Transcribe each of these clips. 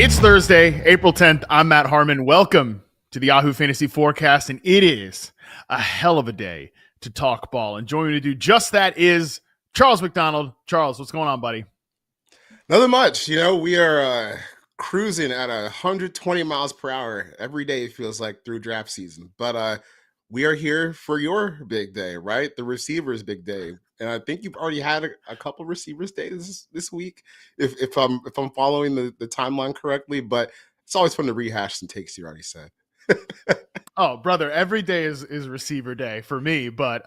It's Thursday, April 10th. I'm Matt Harmon. Welcome to the Yahoo Fantasy Forecast, and it is a hell of a day to talk ball. And joining me to do just that is Charles McDonald. Charles, what's going on, buddy? Nothing much. We are cruising at 120 miles per hour every day, it feels like, through draft season. But we are here for your big day, right? The receivers' big day. And I think you've already had a couple receivers days this week, if I'm following the timeline correctly. But it's always fun to rehash some takes you already said. Oh, brother, every day is receiver day for me. But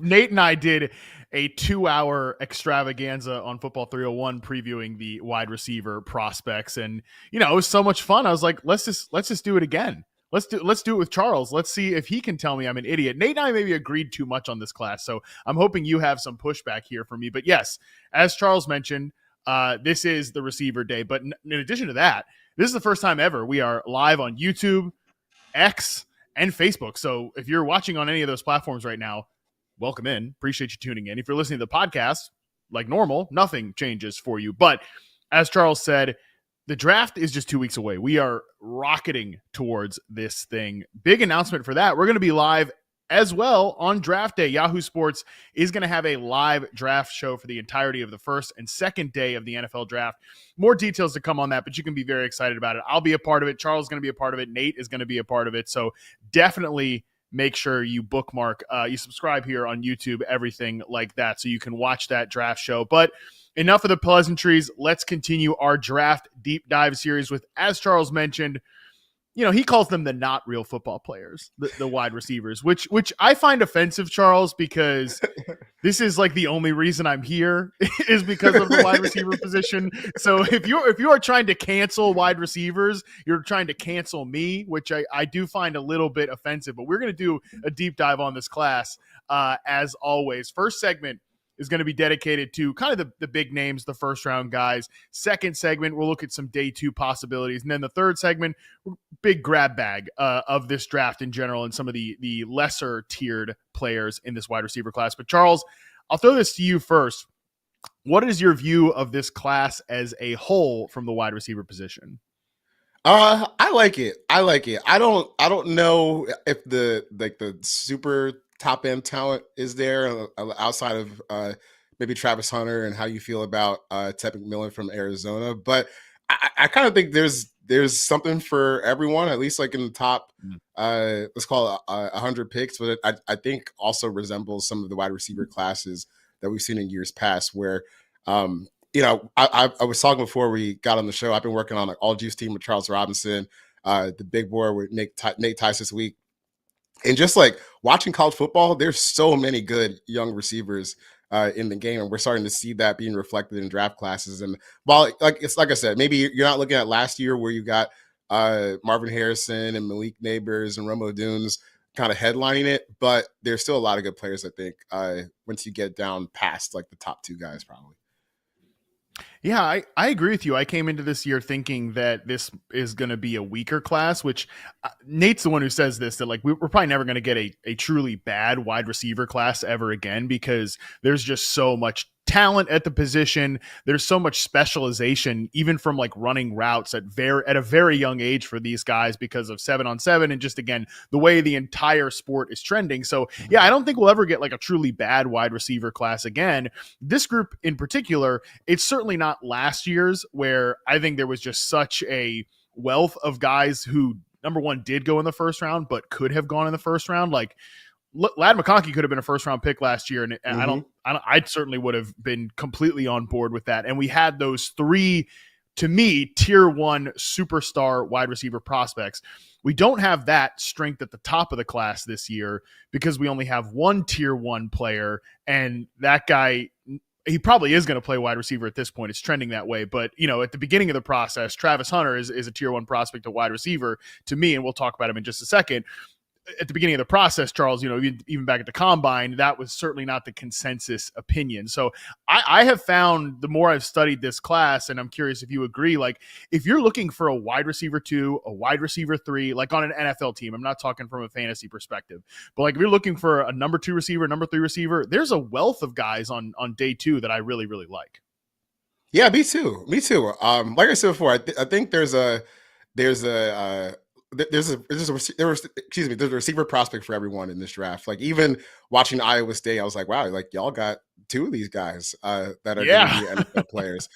Nate and I did a 2-hour extravaganza on Football 301 previewing the wide receiver prospects. And, it was so much fun. I was like, let's just do it again. Let's do it with Charles. Let's see if he can tell me I'm an idiot. Nate and I maybe agreed too much on this class, so I'm hoping you have some pushback here for me. But yes, as Charles mentioned, this is the receiver day. But in addition to that, this is the first time ever we are live on YouTube, X, and Facebook. So if you're watching on any of those platforms right now, welcome in. Appreciate you tuning in. If you're listening to the podcast, like normal, nothing changes for you. But as Charles said, the draft is just 2 weeks away. We are rocketing towards this thing. Big announcement for that. We're going to be live as well on draft day. Yahoo Sports is going to have a live draft show for the entirety of the first and second day of the NFL draft. More details to come on that, but you can be very excited about it. I'll be a part of it. Charles is going to be a part of it. Nate is going to be a part of it. So definitely make sure you bookmark, you subscribe here on YouTube, everything like that, so you can watch that draft show. But enough of the pleasantries. Let's continue our draft deep dive series with, as Charles mentioned, he calls them the not real football players, the wide receivers, which I find offensive, Charles, because this is like the only reason I'm here is because of the wide receiver position. So if you are trying to cancel wide receivers, you're trying to cancel me, which I do find a little bit offensive. But we're going to do a deep dive on this class as always. First segment is going to be dedicated to kind of the big names, the first round guys. Second segment, we'll look at some day two possibilities. And then the third segment, big grab bag of this draft in general and some of the lesser tiered players in this wide receiver class. But Charles, I'll throw this to you first. What is your view of this class as a whole from the wide receiver position? I like it. I don't know if the super top end talent is there outside of maybe Travis Hunter and how you feel about Tet McMillan from Arizona, but I kind of think there's something for everyone, at least like in the top let's call it 100 picks, but I think also resembles some of the wide receiver classes that we've seen in years past where I was talking before we got on the show. I've been working on an all juice team with Charles Robinson, the big board with Nate Tice this week. And just like watching college football, there's so many good young receivers in the game. And we're starting to see that being reflected in draft classes. And while like I said, maybe you're not looking at last year where you got Marvin Harrison and Malik Neighbors and Romo Dunes kind of headlining it, but there's still a lot of good players, I think, once you get down past like the top two guys probably. Yeah, I agree with you. I came into this year thinking that this is going to be a weaker class, which Nate's the one who says this, that like we're probably never going to get a truly bad wide receiver class ever again because there's just so much talent at the position. There's so much specialization, even from like running routes at a very young age for these guys because of 7-on-7 and just, again, the way the entire sport is trending. So yeah, I don't think we'll ever get like a truly bad wide receiver class again. This group in particular, it's certainly not last year's where I think there was just such a wealth of guys who, number one, did go in the first round, but could have gone in the first round. Like Ladd McConkey could have been a first round pick last year. And I certainly would have been completely on board with that. And we had those three, to me, tier one superstar wide receiver prospects. We don't have that strength at the top of the class this year because we only have one tier one player. And that guy, he probably is going to play wide receiver at this point. It's trending that way. But, at the beginning of the process, Travis Hunter is a tier one prospect, a wide receiver to me. And we'll talk about him in just a second. At the beginning of the process, Charles, even back at the combine, that was certainly not the consensus opinion. So I have found, the more I've studied this class, and I'm curious if you agree, like if you're looking for a wide receiver 2, a wide receiver 3, like on an NFL team, I'm not talking from a fantasy perspective, but like if you're looking for a number 2 receiver, number 3 receiver, there's a wealth of guys on day 2 that I really, really like. Yeah, me too. Me too. Like I said before, I think there's a excuse me, there's a receiver prospect for everyone in this draft. Like even watching Iowa State, I was like, wow, like y'all got two of these guys that are going to Yeah. be NFL players.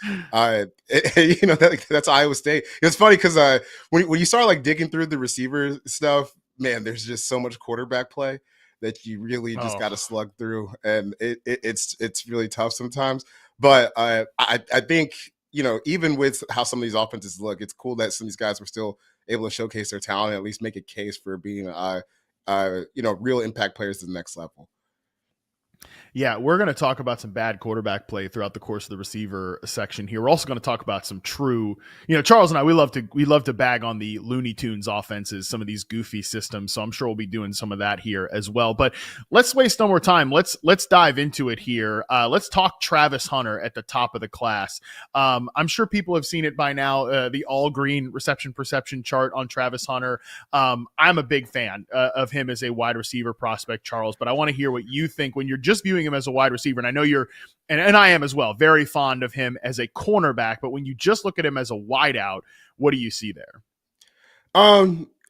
That's Iowa State. It's funny because when you start like digging through the receiver stuff, man, there's just so much quarterback play that you really just Oh. got to slug through, and it's really tough sometimes. But I think, even with how some of these offenses look, it's cool that some of these guys were still able to showcase their talent and at least make a case for being, real impact players to the next level. Yeah, we're going to talk about some bad quarterback play throughout the course of the receiver section here. We're also going to talk about some true, Charles and I, we love to bag on the Looney Tunes offenses, some of these goofy systems. So I'm sure we'll be doing some of that here as well. But let's waste no more time. Let's dive into it here. Let's talk Travis Hunter at the top of the class. I'm sure people have seen it by now. The all green reception perception chart on Travis Hunter. I'm a big fan of him as a wide receiver prospect, Charles. But I want to hear what you think when you're just viewing him as a wide receiver. And I know you're, and I am as well, very fond of him as a cornerback, but when you just look at him as a wideout, what do you see there?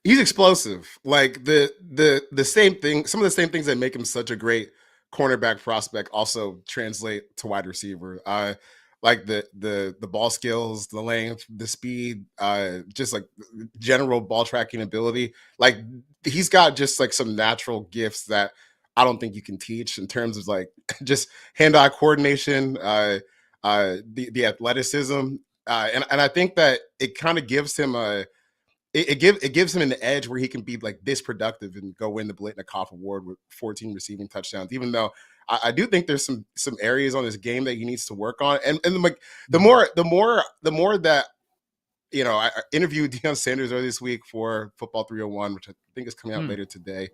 He's explosive. Like the same thing, some of the same things that make him such a great cornerback prospect also translate to wide receiver. Like the ball skills, the length, the speed, just like general ball tracking ability. Like he's got just like some natural gifts that I don't think you can teach in terms of like just hand-eye coordination, the athleticism, and I think that it kind of gives him it gives him an edge where he can be like this productive and go win the Blitnikoff Award with 14 receiving touchdowns. Even though I do think there's some areas on his game that he needs to work on, and like the more that I interviewed Deion Sanders earlier this week for Football 301, which I think is coming out later today.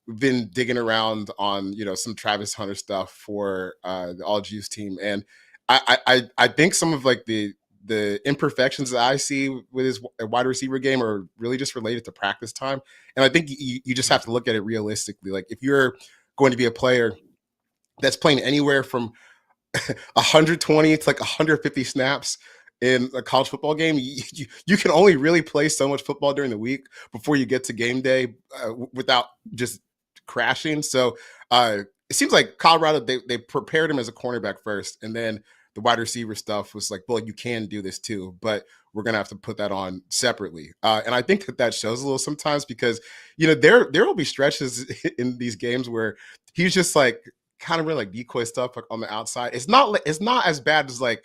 We've been digging around on some Travis Hunter stuff for the All Juice team, and I think some of like the imperfections that I see with his wide receiver game are really just related to practice time, and I think you just have to look at it realistically. Like if you're going to be a player that's playing anywhere from 120 to like 150 snaps in a college football game, you can only really play so much football during the week before you get to game day without just crashing. So it seems like Colorado, they prepared him as a cornerback first, and then the wide receiver stuff was like, well, you can do this too, but we're gonna have to put that on separately. And I think that shows a little sometimes because there will be stretches in these games where he's just like kind of really like decoy stuff like on the outside. It's not as bad as like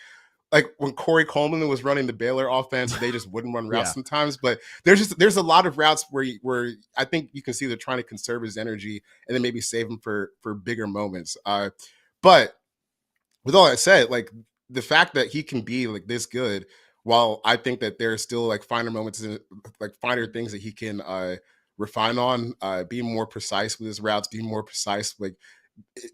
when Corey Coleman was running the Baylor offense, they just wouldn't run routes sometimes. But there's a lot of routes where I think you can see they're trying to conserve his energy and then maybe save him for bigger moments. But with all that said, like the fact that he can be like this good, while I think that there's still like finer moments and like finer things that he can refine on, being more precise with his routes, being more precise, like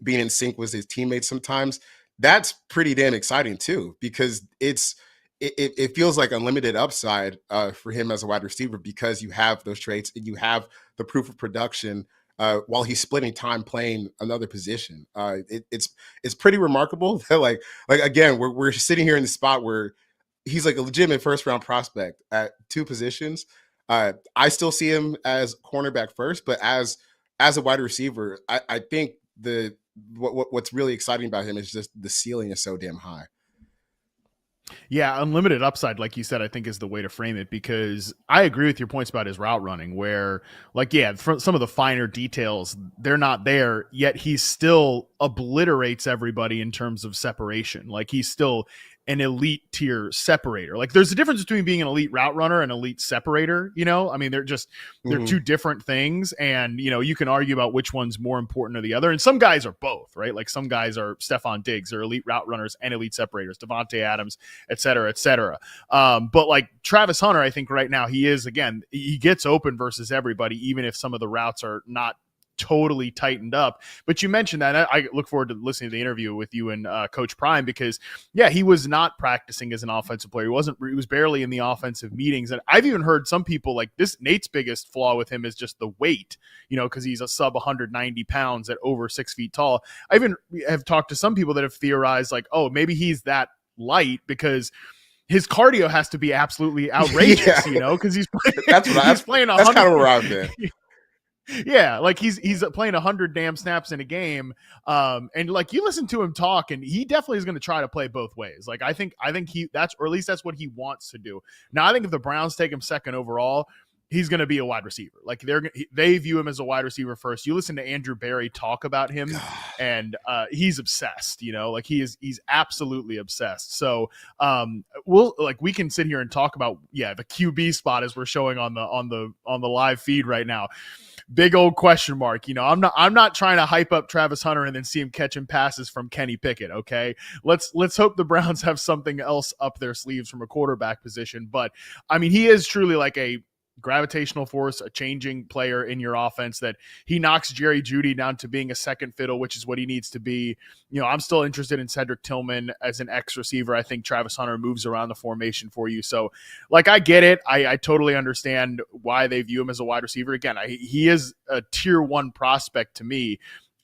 being in sync with his teammates sometimes. That's pretty damn exciting too, because it feels like unlimited upside for him as a wide receiver because you have those traits and you have the proof of production while he's splitting time playing another position. It's pretty remarkable that like again we're sitting here in the spot where he's like a legitimate first round prospect at two positions. I still see him as cornerback first, but as a wide receiver, I think what's really exciting about him is just the ceiling is so damn high. Yeah, unlimited upside, like you said, I think is the way to frame it, because I agree with your points about his route running where, like, yeah, some of the finer details, they're not there, yet he still obliterates everybody in terms of separation. Like, he's still an elite tier separator. Like, there's a difference between being an elite route runner and elite separator, I mean, they're two different things, and, you can argue about which one's more important or the other, and some guys are both, right? Like, some guys are Stephon Diggs, are elite route runners and elite separators, Devontae Adams, et cetera, et cetera. But like Travis Hunter, I think right now he gets open versus everybody, even if some of the routes are not totally tightened up. But you mentioned that. I look forward to listening to the interview with you and Coach Prime, because he was not practicing as an offensive player. He was barely in the offensive meetings. And I've even heard some people like this. Nate's biggest flaw with him is just the weight, because he's a sub 190 pounds at over 6 feet tall. I even have talked to some people that have theorized like, oh, maybe he's that light because his cardio has to be absolutely outrageous, because he's playing that's kind of where I've been. Yeah, like he's playing 100 damn snaps in a game, and like you listen to him talk, and he definitely is going to try to play both ways. Like I think or at least that's what he wants to do. Now I think if the Browns take him second overall, he's going to be a wide receiver. Like they view him as a wide receiver first. You listen to Andrew Berry talk about him, and he's obsessed. Like he's absolutely obsessed. So we can sit here and talk about the QB spot as we're showing on the live feed right now. Big old question mark. I'm not trying to hype up Travis Hunter and then see him catching passes from Kenny Pickett. Okay, let's hope the Browns have something else up their sleeves from a quarterback position. But I mean, he is truly like a gravitational force, a changing player in your offense, that he knocks Jerry Jeudy down to being a second fiddle, which is what he needs to be. I'm still interested in Cedric Tillman as an X receiver. I think Travis Hunter moves around the formation for you. So like, I get it. I totally understand why they view him as a wide receiver. Again, he is a tier 1 prospect to me.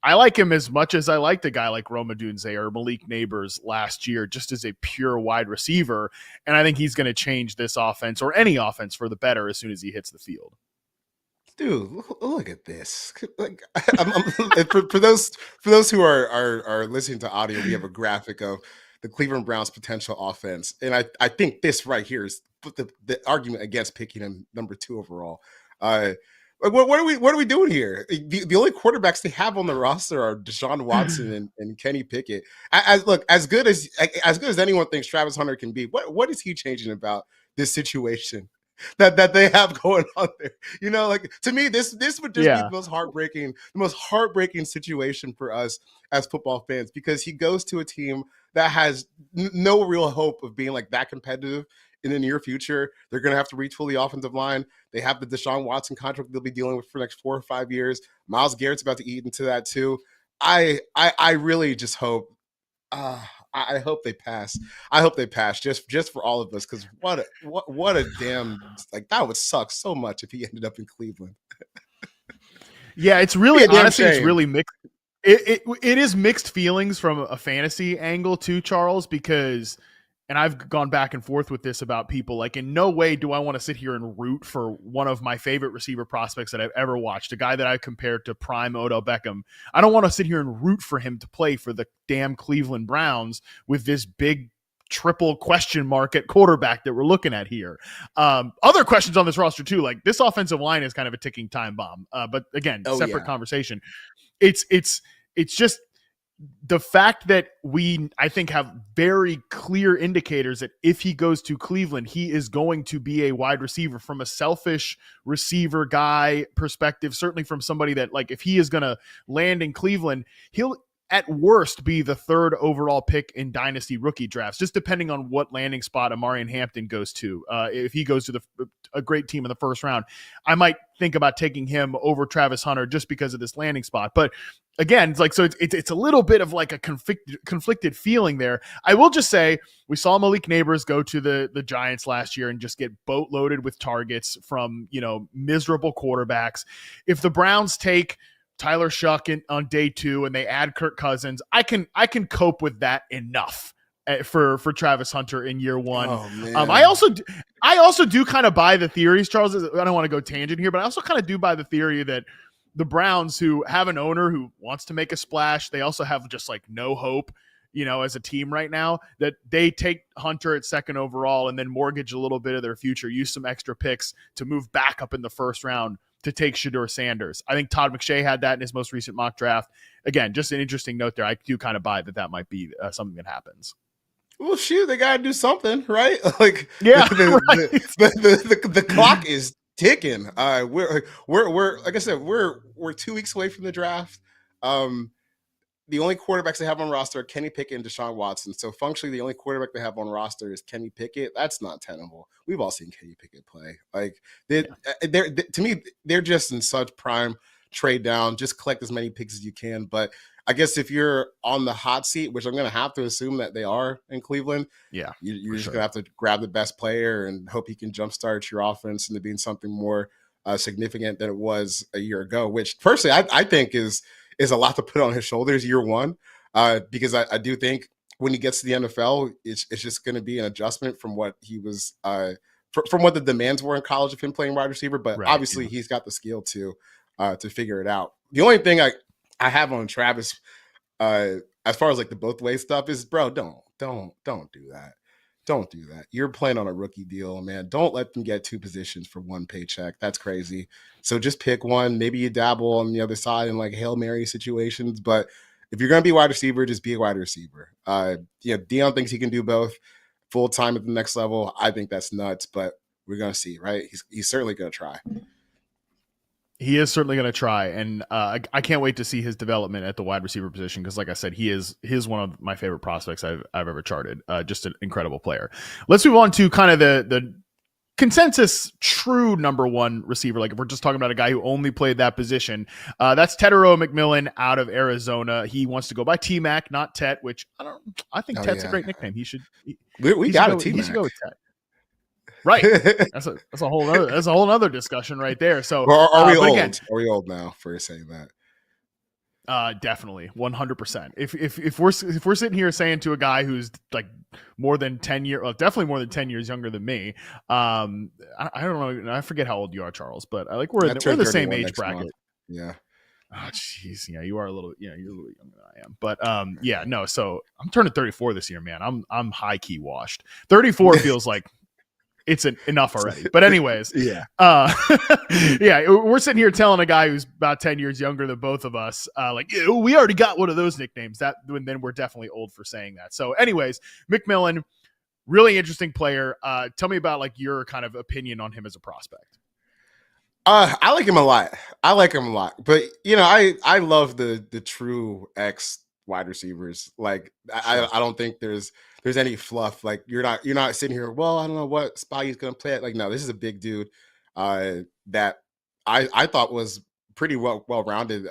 I like him as much as I liked a guy like Rome Odunze or Malik Neighbors last year, just as a pure wide receiver. And I think he's going to change this offense, or any offense, for the better as soon as he hits the field. Dude, look at this. Like, for those who are listening to audio, we have a graphic of the Cleveland Browns' potential offense. And I think this right here is the argument against picking him number 2 overall. What are we doing here? The only quarterbacks they have on the roster are Deshaun Watson and Kenny Pickett. As good as anyone thinks Travis Hunter can be, what is he changing about this situation that they have going on there? Like, to me, this would just be the most heartbreaking situation for us as football fans, because he goes to a team that has no real hope of being like that competitive in the near future. They're going to have to retool the offensive line. They have the Deshaun Watson contract they'll be dealing with for the next 4 or 5 years. Myles Garrett's about to eat into that too. I really just hope. I hope they pass. I hope they pass just for all of us, because what a damn, like, that would suck so much if he ended up in Cleveland. Yeah, it's really honestly, it's really mixed. It is mixed feelings from a fantasy angle too, Charles, because. And I've gone back and forth with this about people. Like, in no way do I want to sit here and root for one of my favorite receiver prospects that I've ever watched, a guy that I compared to prime Odell Beckham. I don't want to sit here and root for him to play for the damn Cleveland Browns with this big triple question mark at quarterback that we're looking at here. Other questions on this roster too, like this offensive line is kind of a ticking time bomb. But again, separate conversation. It's just the fact that I think, have very clear indicators that if he goes to Cleveland, he is going to be a wide receiver from a selfish receiver guy perspective. Certainly from somebody that, like, if he is going to land in Cleveland, he'll at worst be the 3rd overall pick in dynasty rookie drafts, just depending on what landing spot Amarian Hampton goes to. If he goes to a great team in the 1st round, I might think about taking him over Travis Hunter just because of this landing spot. But again, it's like, so it's a little bit of like a conflicted feeling there. I will just say, we saw Malik Neighbors go to the Giants last year and just get boatloaded with targets from, miserable quarterbacks. If the Browns take Tyler Shuck on day 2 and they add Kirk Cousins, I can cope with that enough for Travis Hunter in year 1. Oh, man. I also do kind of buy the theories, Charles. I don't want to go tangent here, but I also kind of do buy the theory that the Browns, who have an owner who wants to make a splash, they also have just like no hope, as a team right now, that they take Hunter at 2nd overall and then mortgage a little bit of their future, use some extra picks to move back up in the 1st round to take Shedeur Sanders. I think Todd McShay had that in his most recent mock draft. Again, just an interesting note there. I do kind of buy that might be something that happens. Well, shoot, they got to do something, right? Like, yeah, the clock is ticking. We're like I said, we're 2 weeks away from the draft. The only quarterbacks they have on roster are Kenny Pickett and Deshaun Watson. So functionally, the only quarterback they have on roster is Kenny Pickett. That's not tenable. We've all seen Kenny Pickett play. Like, they're to me, they're just in such prime trade down. Just collect as many picks as you can. But I guess if you're on the hot seat, which I'm going to have to assume that they are in Cleveland, you're just going to have to grab the best player and hope he can jumpstart your offense into being something more significant than it was a year ago, which personally I think is a lot to put on his shoulders year 1, because I do think when he gets to the NFL, it's just going to be an adjustment from what he was from what the demands were in college of him playing wide receiver. But Right. obviously, he's got the skill to figure it out. The only thing I have on Travis, as far as like the both way stuff, is bro, don't do that. Don't do that. You're playing on a rookie deal, man. Don't let them get two positions for one paycheck. That's crazy. So just pick one. Maybe you dabble on the other side in like Hail Mary situations. But if you're going to be a wide receiver, just be a wide receiver. Deion thinks he can do both full time at the next level. I think that's nuts, but we're going to see, right? He's certainly going to try. He is certainly going to try, and I can't wait to see his development at the wide receiver position because, like I said, he is one of my favorite prospects I've ever charted. Just an incredible player. Let's move on to kind of the consensus true number one receiver. Like if we're just talking about a guy who only played that position, that's Tetairoa McMillan out of Arizona. He wants to go by T-Mac, not Tet, which I think Tet's a great nickname. He should. We got a T-Mac. He should go with Tet. Right. That's a whole other discussion right there. So are we old? Again, are we old now for saying that? Definitely 100%. If we're sitting here saying to a guy who's like more than 10 years, well, definitely more than 10 years younger than me. I don't know. I forget how old you are, Charles, but I like we're the same age bracket. Month. Yeah. Oh jeez. Yeah. You're a little younger than I am, but no. So I'm turning 34 this year, man. I'm high key washed. 34 feels like it's enough already. But anyways, yeah. We're sitting here telling a guy who's about 10 years younger than both of us, we already got one of those nicknames. Then we're definitely old for saying that. So anyways, McMillan, really interesting player. Tell me about like your kind of opinion on him as a prospect. I like him a lot. But I love the true X wide receivers. Like I don't think there's any fluff. Like you're not sitting here, well, I don't know what spot he's gonna play at. Like, no, this is a big dude that I thought was pretty well rounded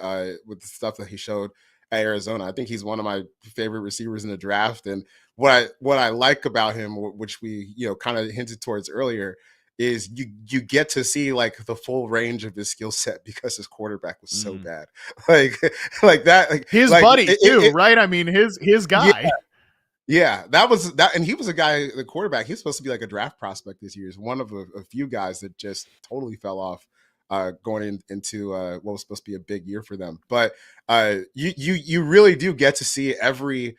with the stuff that he showed at Arizona. I think he's one of my favorite receivers in the draft. And what I like about him, which we kind of hinted towards earlier, is you get to see like the full range of his skill set because his quarterback was so bad. Like that. Like his buddy too, right? I mean, his guy. Yeah, that was that, and he was a guy, the quarterback. He's supposed to be like a draft prospect this year. He's one of a few guys that just totally fell off going into what was supposed to be a big year for them. But you really do get to see every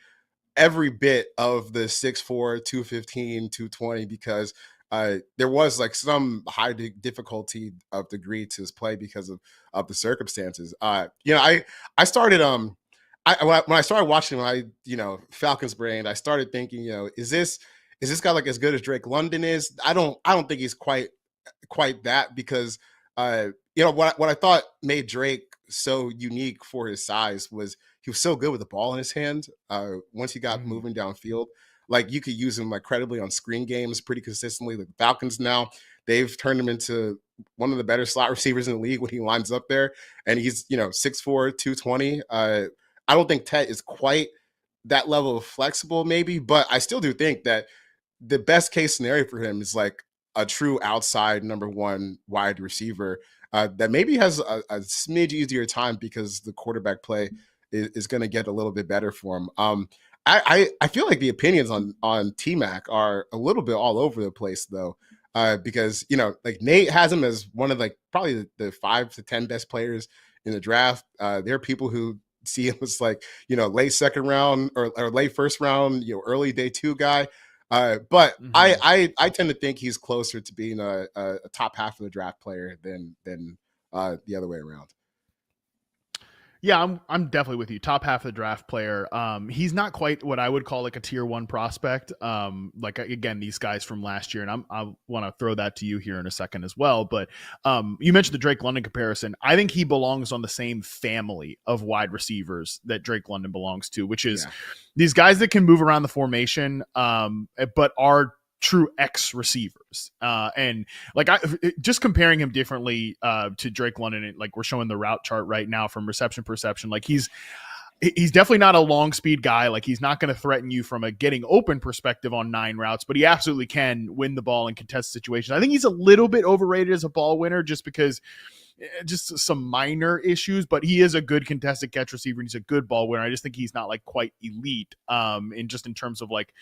bit of the 6'4", 215, 220 because there was like some high difficulty of degree to his play because of the circumstances. I started when I started watching him, Falcons brain, I started thinking, is this guy like as good as Drake London is? I don't think he's quite that because what I thought made Drake so unique for his size was he was so good with the ball in his hand. Once he got moving downfield, like you could use him like credibly on screen games pretty consistently. The Falcons now, they've turned him into one of the better slot receivers in the league when he lines up there, and he's 6'4", 220. I don't think Tet is quite that level of flexible, maybe, but I still do think that the best case scenario for him is like a true outside number one wide receiver that maybe has a smidge easier time because the quarterback play is going to get a little bit better for him. I feel like the opinions on T-Mac are a little bit all over the place though, because like Nate has him as one of like probably the 5 to 10 best players in the draft. There are people who see him as like late second round or late first round, early day 2 guy. But I tend to think he's closer to being a top half of the draft player than the other way around. Yeah, I'm definitely with you. Top half of the draft player. He's not quite what I would call like a tier 1 prospect. Like again, these guys from last year, and I want to throw that to you here in a second as well. But you mentioned the Drake London comparison. I think he belongs on the same family of wide receivers that Drake London belongs to, which is these guys that can move around the formation, but are true X receivers. And like just comparing him differently to Drake London, like we're showing the route chart right now from reception perception, like he's definitely not a long speed guy. Like he's not going to threaten you from a getting open perspective on 9 routes, but he absolutely can win the ball in contested situations. I think he's a little bit overrated as a ball winner just because just some minor issues, but he is a good contested catch receiver and he's a good ball winner. I just think he's not like quite elite in terms of like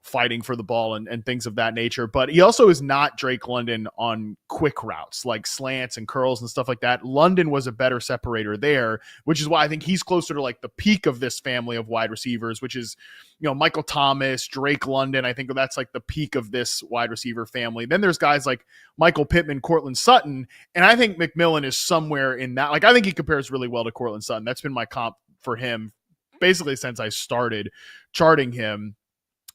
fighting for the ball and things of that nature. But he also is not Drake London on quick routes like slants and curls and stuff like that. London was a better separator there, which is why I think he's closer to like the peak of this family of wide receivers, which is, Michael Thomas, Drake London. I think that's like the peak of this wide receiver family. Then there's guys like Michael Pittman, Cortland Sutton. And I think McMillan is somewhere in that. Like, I think he compares really well to Cortland Sutton. That's been my comp for him basically since I started charting him.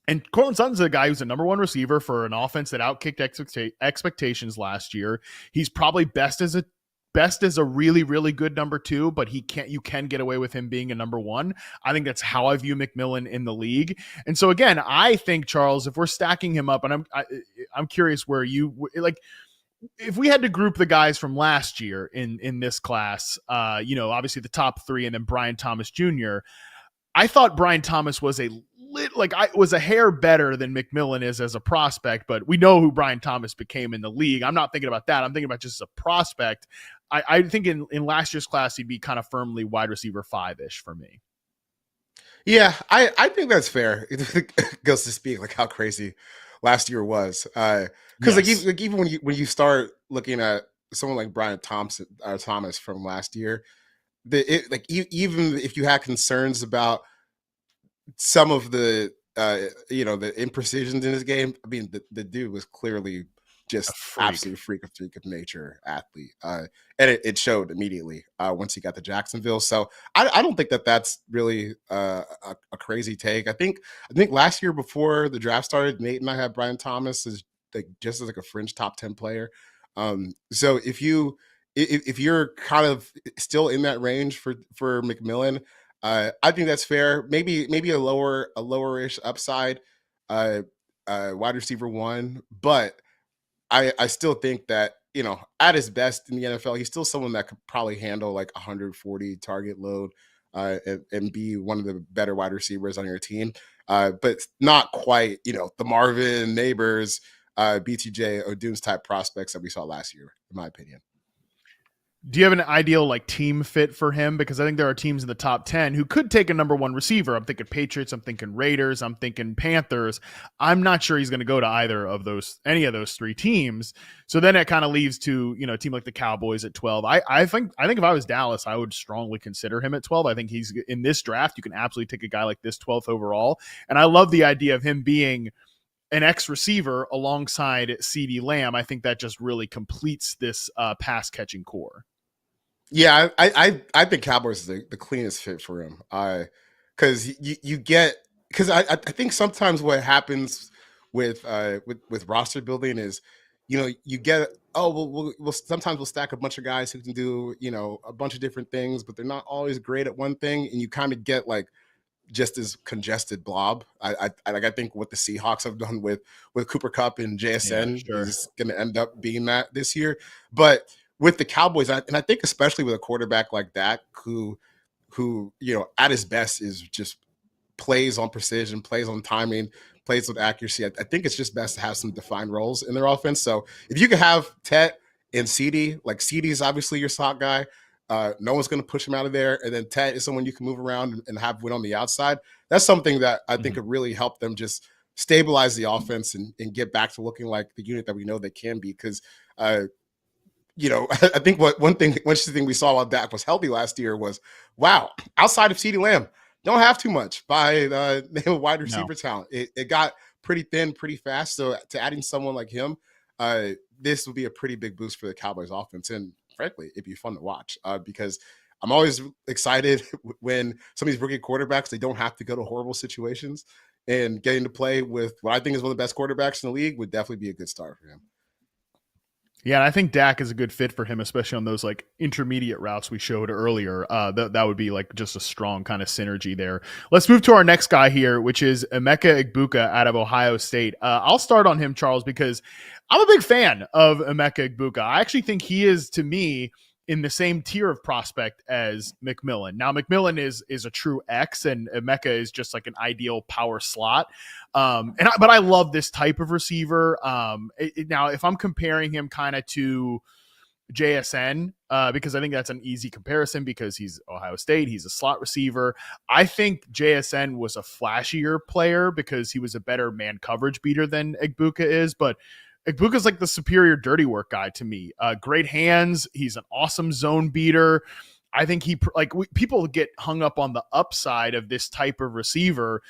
And Cortland Sutton's a guy who's a number one receiver for an offense that outkicked expectations last year. He's probably best as a really, really good number two, but you can get away with him being a number one. I think that's how I view McMillan in the league. And so again, I think, Charles, if we're stacking him up, and I'm curious where you like, if we had to group the guys from last year in this class, obviously the top three and then Brian Thomas Jr., I thought Brian Thomas was was a hair better than McMillan is as a prospect, but we know who Brian Thomas became in the league. I'm not thinking about that. I'm thinking about just as a prospect. I think in last year's class, he'd be kind of firmly wide receiver 5-ish for me. Yeah, I think that's fair. It goes to speak like how crazy last year was. Because Yes. even when you start looking at someone like Brian Thomas from last year, even if you had concerns about some of the the imprecisions in his game, I mean the dude was clearly just absolute freak of nature athlete, and it showed immediately once he got to Jacksonville. So I don't think that's really a crazy take. I think last year before the draft started, Nate and I had Brian Thomas as just as a fringe top 10 player. So if you're kind of still in that range for McMillan, I think that's fair. Maybe a lower-ish upside, wide receiver 1, but I still think that at his best in the NFL, he's still someone that could probably handle like 140 target load and be one of the better wide receivers on your team, but not quite the Marvin Neighbors, BTJ O'Doones type prospects that we saw last year, in my opinion. Do you have an ideal like team fit for him? Because I think there are teams in the top 10 who could take a number one receiver. I'm thinking Patriots, I'm thinking Raiders, I'm thinking Panthers. I'm not sure he's going to go to any of those three teams. So then it kind of leaves to, a team like the Cowboys at 12. I think if I was Dallas, I would strongly consider him at 12. I think he's in this draft. You can absolutely take a guy like this 12th overall. And I love the idea of him being an X receiver alongside CeeDee Lamb. I think that just really completes this pass catching core. Yeah, I think Cowboys is the cleanest fit for him. Because I think sometimes what happens with roster building is, you get we'll sometimes we'll stack a bunch of guys who can do a bunch of different things, but they're not always great at one thing, and you kind of get like just as congested blob. I think what the Seahawks have done with Cooper Kupp and JSN is going to end up being that this year, but with the Cowboys, and I think especially with a quarterback like that, who at his best is just plays on precision, plays on timing, plays with accuracy. I think it's just best to have some defined roles in their offense. So if you can have Tet and CeeDee, like CeeDee is obviously your slot guy. No one's going to push him out of there. And then Tet is someone you can move around and have win on the outside. That's something that I think could really help them just stabilize the offense and get back to looking like the unit that we know they can be. Because I think one interesting thing we saw while Dak was healthy last year was, wow, outside of CeeDee Lamb, don't have too much by wide receiver talent. It got pretty thin pretty fast. So to adding someone like him, this would be a pretty big boost for the Cowboys offense. And frankly, it'd be fun to watch because I'm always excited when some of these rookie quarterbacks, they don't have to go to horrible situations, and getting to play with what I think is one of the best quarterbacks in the league would definitely be a good start for him. Yeah, and I think Dak is a good fit for him, especially on those like intermediate routes we showed earlier. That would be like just a strong kind of synergy there. Let's move to our next guy here, which is Emeka Egbuka out of Ohio State. I'll start on him, Charles, because I'm a big fan of Emeka Egbuka. I actually think he is, to me, in the same tier of prospect as McMillan. Now, McMillan is a true X, and Emeka is just like an ideal power slot. But I love this type of receiver. Now, if I'm comparing him kind of to JSN because I think that's an easy comparison because he's Ohio State. He's a slot receiver. I think JSN was a flashier player because he was a better man coverage beater than Egbuka is, but Egbuka's like the superior dirty work guy to me. Great hands. He's an awesome zone beater. I think people get hung up on the upside of this type of receiver,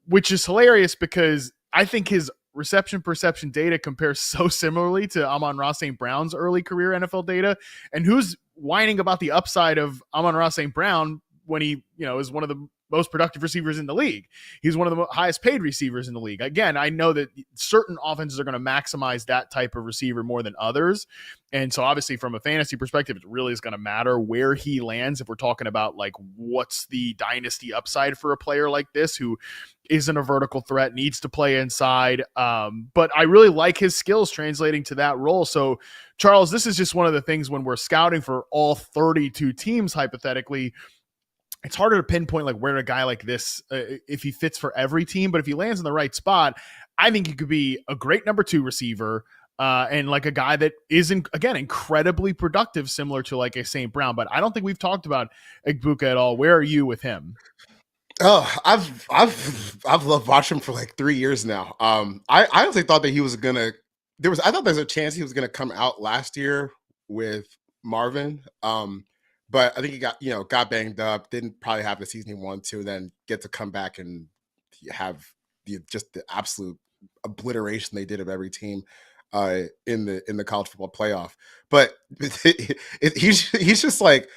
which is hilarious because I think his reception perception data compares so similarly to Amon-Ra St. Brown's early career NFL data. And who's whining about the upside of Amon-Ra St. Brown when he, is one of the most productive receivers in the league? He's one of the highest paid receivers in the league. Again, I know that certain offenses are going to maximize that type of receiver more than others. And so obviously from a fantasy perspective, it really is going to matter where he lands. If we're talking about like, what's the dynasty upside for a player like this, who isn't a vertical threat, needs to play inside. But I really like his skills translating to that role. So Charles, this is just one of the things when we're scouting for all 32 teams, hypothetically, it's harder to pinpoint like where a guy like this, if he fits for every team, but if he lands in the right spot, I think he could be a great number 2 receiver and like a guy that isn't, again, incredibly productive, similar to like a St. Brown. But I don't think we've talked about Egbuka at all. Where are you with him? Oh, I've loved watching him for like 3 years now. I honestly thought that he was gonna. I thought there's a chance he was gonna come out last year with Marvin. But I think he got banged up. Didn't probably have the season he wanted to. Then get to come back and have just the absolute obliteration they did of every team in the college football playoff. But he's just like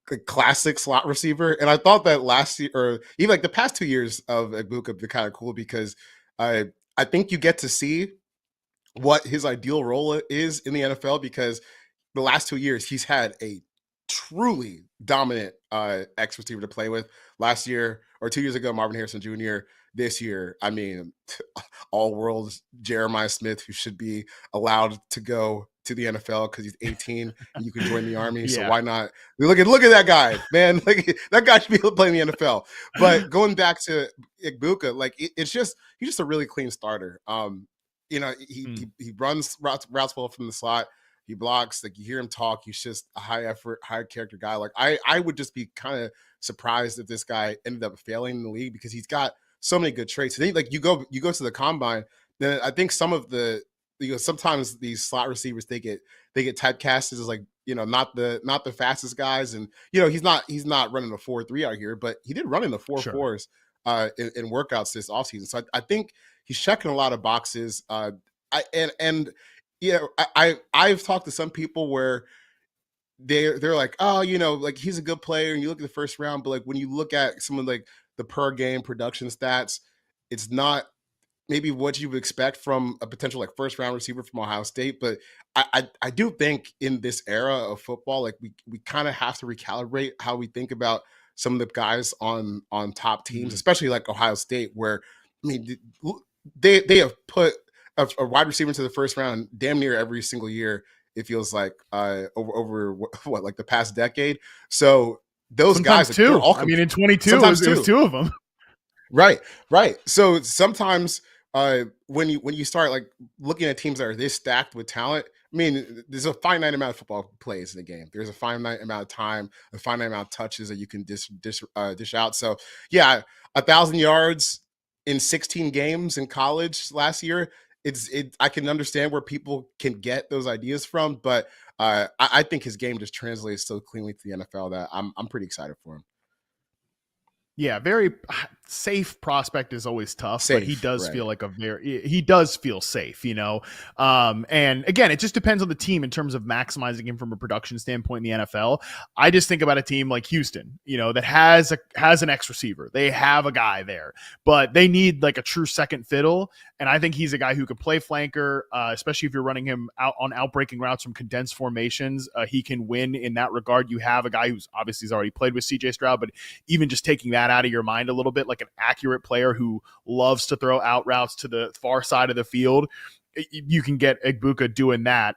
a classic slot receiver. And I thought that last year, or even like the past 2 years of Egbuka, have been kind of cool because I think you get to see what his ideal role is in the NFL, because the last 2 years he's had a truly dominant X receiver to play with. Last year, or 2 years ago, Marvin Harrison Jr. This year, I mean, all world Jeremiah Smith, who should be allowed to go to the NFL because he's 18 and you can join the army. Yeah. So why not? Look at that guy, man. Like, that guy should be able to play in the NFL. But going back to Egbuka, like he's just a really clean starter. He runs routes well from the slot. He blocks, like you hear him talk. He's just a high effort, high character guy. Like I would just be kind of surprised if this guy ended up failing in the league because he's got so many good traits. And then, like you go to the combine, then I think some of the sometimes these slot receivers they get typecasted as like not the fastest guys, and he's not running a 4.3 out here, but he did run in the 4.4s in workouts this offseason. So I think he's checking a lot of boxes. I've talked to some people where they're like, oh, like he's a good player, and you look at the first round, but like when you look at some of like the per game production stats, it's not maybe what you would expect from a potential like first round receiver from Ohio State. But I do think in this era of football, like we kind of have to recalibrate how we think about some of the guys on top teams, especially like Ohio State, where I mean they have put a wide receiver into the first round damn near every single year, it feels like, over what like the past decade. So those sometimes guys, two. All I mean, in 22, it was 2 of them. Right. So sometimes when you start like looking at teams that are this stacked with talent, I mean, there's a finite amount of football plays in the game. There's a finite amount of time, a finite amount of touches that you can dish out. So yeah, 1,000 yards in 16 games in college last year. I can understand where people can get those ideas from, but I think his game just translates so cleanly to the NFL that I'm pretty excited for him. Yeah, very safe prospect is always tough, but he does feel like he does feel safe, and again, it just depends on the team in terms of maximizing him from a production standpoint in the NFL. I just think about a team like Houston, that has an X receiver. They have a guy there, but they need like a true second fiddle. And I think he's a guy who can play flanker, especially if you're running him out on outbreaking routes from condensed formations. He can win in that regard. You have a guy who's obviously already played with CJ Stroud, but even just taking that out of your mind a little bit, like an accurate player who loves to throw out routes to the far side of the field, you can get Egbuka doing that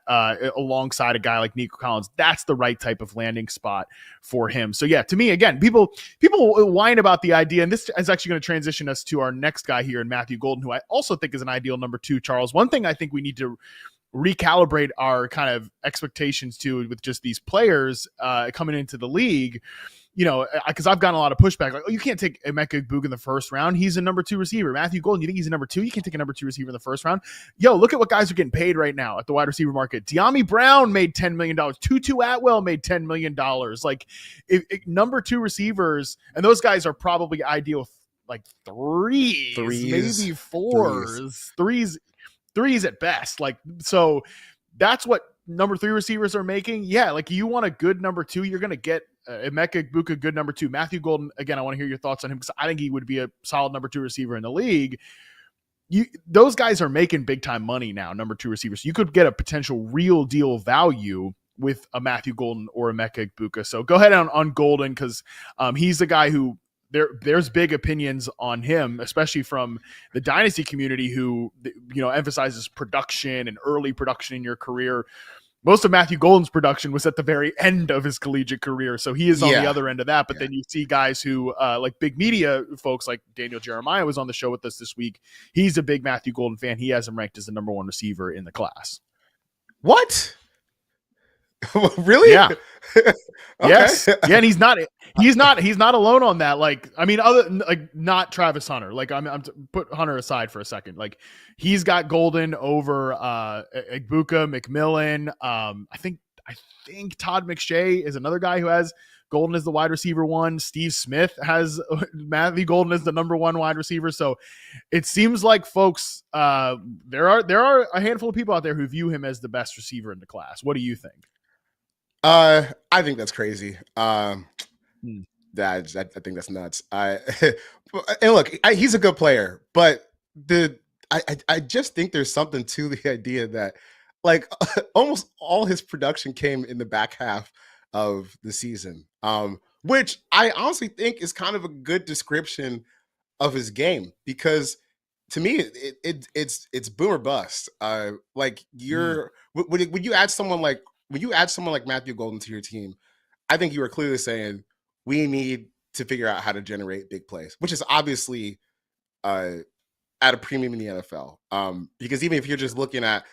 alongside a guy like Nico Collins. That's the right type of landing spot for him. So yeah, to me, again, people whine about the idea, and this is actually going to transition us to our next guy here in Matthew Golden, who I also think is an ideal number 2, Charles. One thing I think we need to recalibrate our kind of expectations to with just these players coming into the league. Because I've gotten a lot of pushback, like, oh, you can't take Emeka Egbuka in the first round. He's a number 2 receiver. Matthew Golden, you think he's a number 2? You can't take a number 2 receiver in the first round. Yo, look at what guys are getting paid right now at the wide receiver market. De'Ami Brown made $10 million. Tutu Atwell made $10 million. Like, if number 2 receivers, and those guys are probably ideal, like threes, maybe fours, threes at best. Like, so that's what number 3 receivers are making. Yeah, like, you want a good number 2, you're going to get Emeka Egbuka, good number 2. Matthew Golden, again, I want to hear your thoughts on him because I think he would be a solid number 2 receiver in the league. Those guys are making big time money now, number 2 receivers. You could get a potential real deal value with a Matthew Golden or Emeka Egbuka. So go ahead on Golden, because he's the guy who there's big opinions on him, especially from the dynasty community, who emphasizes production and early production in your career. Most of Matthew Golden's production was at the very end of his collegiate career, so he is on the other end of that. But then you see guys who, like big media folks, like Daniel Jeremiah was on the show with us this week. He's a big Matthew Golden fan. He has him ranked as the number 1 receiver in the class. What? Really? Yeah. Yes. Yeah, and he's not alone on that. Like, I mean, not Travis Hunter. Like, I'm put Hunter aside for a second. Like, he's got Golden over Egbuka, McMillan. I think Todd McShay is another guy who has Golden as the wide receiver 1. Steve Smith has Matthew Golden as the number 1 wide receiver. So it seems like, folks, there are a handful of people out there who view him as the best receiver in the class. What do you think? I think that's crazy. I think that's nuts. And look, he's a good player, but I just think there's something to the idea that, like, almost all his production came in the back half of the season, which I honestly think is kind of a good description of his game, because to me it's boom or bust. Like, when you add someone like Matthew Golden to your team, I think you are clearly saying we need to figure out how to generate big plays, which is obviously at a premium in the NFL. Because even if you're just looking at,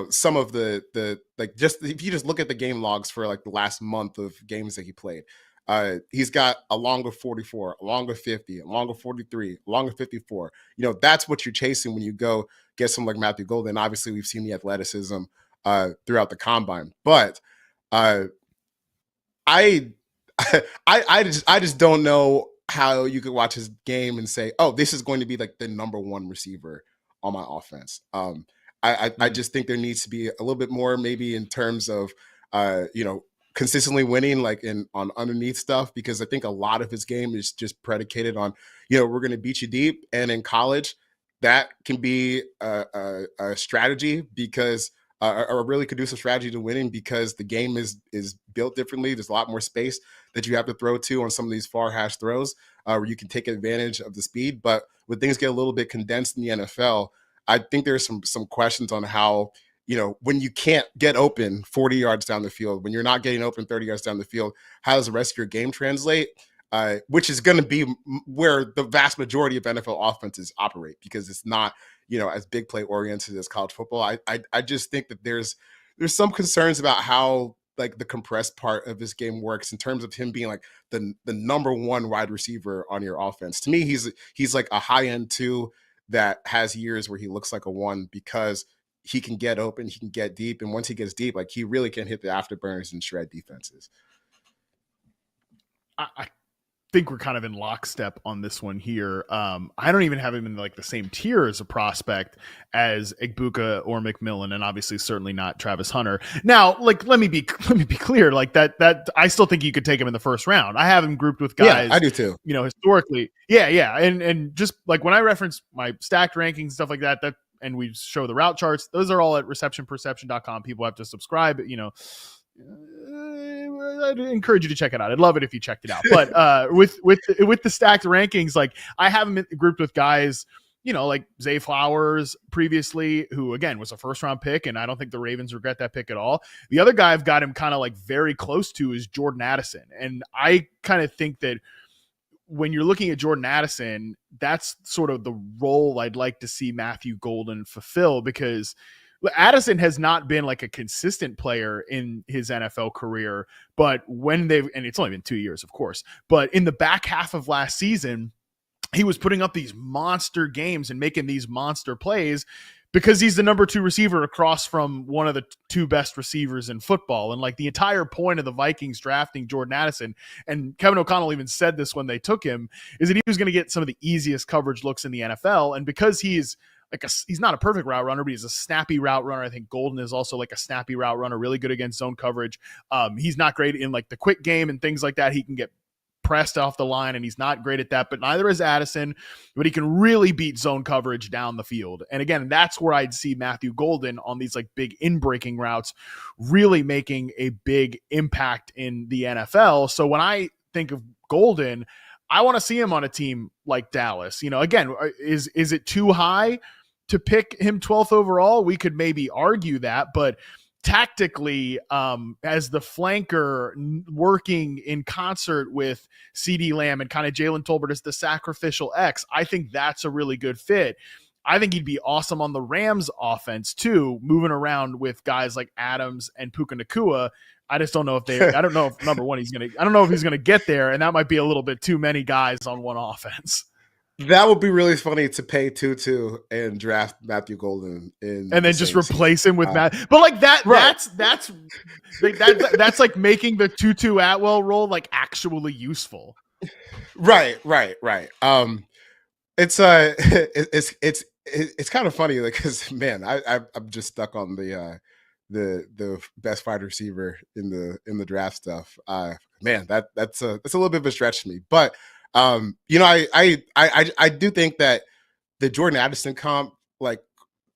some of the if you just look at the game logs for like the last month of games that he played, he's got a long of 44, a long of 50, a long of 43, a long of 54. That's what you're chasing when you go get someone like Matthew Golden. Obviously, we've seen the athleticism throughout the combine, but I just don't know how you could watch his game and say, oh, this is going to be like the number 1 receiver on my offense. I just think there needs to be a little bit more, maybe in terms of consistently winning, like on underneath stuff, because I think a lot of his game is just predicated on, we're going to beat you deep, and in college that can be a strategy, because a really conducive strategy to winning, because the game is built differently. There's a lot more space that you have to throw to on some of these far hash throws, where you can take advantage of the speed. But when things get a little bit condensed in the NFL, I think there's some questions on how, when you can't get open 40 yards down the field, when you're not getting open 30 yards down the field, how does the rest of your game translate? Which is going to be where the vast majority of NFL offenses operate, because it's not, as big play oriented as college football. I just think that there's some concerns about how, like, the compressed part of this game works in terms of him being like the number 1 wide receiver on your offense. To me, he's like a high end 2 that has years where he looks like a 1, because he can get open, he can get deep, and once he gets deep, like, he really can hit the afterburners and shred defenses. I think we're kind of in lockstep on this one here. I don't even have him in like the same tier as a prospect as Egbuka or McMillan, and obviously certainly not Travis Hunter. Now, like, let me be clear, like that I still think you could take him in the first round. I have him grouped with guys. Yeah, I do too. Historically. Yeah. And just like when I reference my stacked rankings and stuff like that, and we show the route charts, those are all at receptionperception.com. People have to subscribe, I'd encourage you to check it out. I'd love it if you checked it out. But with the stacked rankings, like, I have them grouped with guys, like Zay Flowers previously, who again was a first round pick, and I don't think the Ravens regret that pick at all. The other guy I've got him kind of like very close to is Jordan Addison, and I kind of think that when you're looking at Jordan Addison, that's sort of the role I'd like to see Matthew Golden fulfill, because Addison has not been like a consistent player in his NFL career, but and it's only been 2 years, of course, but in the back half of last season, he was putting up these monster games and making these monster plays because he's the number 2 receiver across from one of the 2 best receivers in football. And like the entire point of the Vikings drafting Jordan Addison, and Kevin O'Connell even said this when they took him, is that he was going to get some of the easiest coverage looks in the NFL. And because he's not a perfect route runner, but he's a snappy route runner. I think Golden is also like a snappy route runner, really good against zone coverage. He's not great in like the quick game and things like that. He can get pressed off the line, and he's not great at that, but neither is Addison, but he can really beat zone coverage down the field. And again, that's where I'd see Matthew Golden on these like big in-breaking routes really making a big impact in the NFL. So when I think of Golden, I want to see him on a team like Dallas. Again, is it too high to pick him 12th overall? We could maybe argue that, but tactically, as the flanker working in concert with CeeDee Lamb and kind of Jalen Tolbert as the sacrificial X, I think that's a really good fit. I think he'd be awesome on the Rams offense too, moving around with guys like Adams and Puka Nacua. I just don't know I don't know if number one, I don't know if he's going to get there. And that might be a little bit too many guys on one offense. That would be really funny to pay Tutu and draft Matthew Golden and then just replace him with Matt. But like that, right. that's like making the Tutu Atwell role like actually useful. Right. It's kind of funny because man, I'm just stuck on the best wide receiver in the draft stuff. Man, that's a little bit of a stretch to me, but. I do think that the Jordan Addison comp like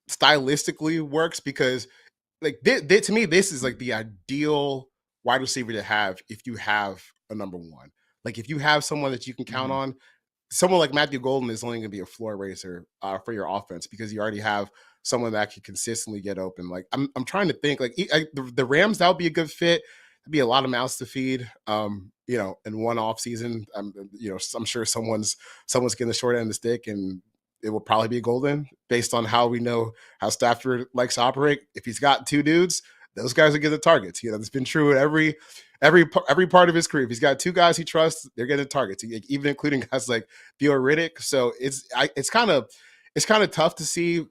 stylistically works because like to me, this is like the ideal wide receiver to have if you have a number one. Like if you have someone that you can count on, someone like Matthew Golden is only going to be a floor raiser for your offense because you already have someone that can consistently get open. Like I'm trying to think like the Rams, that would be a good fit. It'd be a lot of mouths to feed. In one off season, I'm sure someone's getting the short end of the stick, and it will probably be Golden based on how we know how Stafford likes to operate. If he's got 2 dudes, those guys are getting the targets. It's been true at every part of his career. If he's got 2 guys he trusts, they're getting targets, even including guys like Theo Riddick. So it's kind of tough to see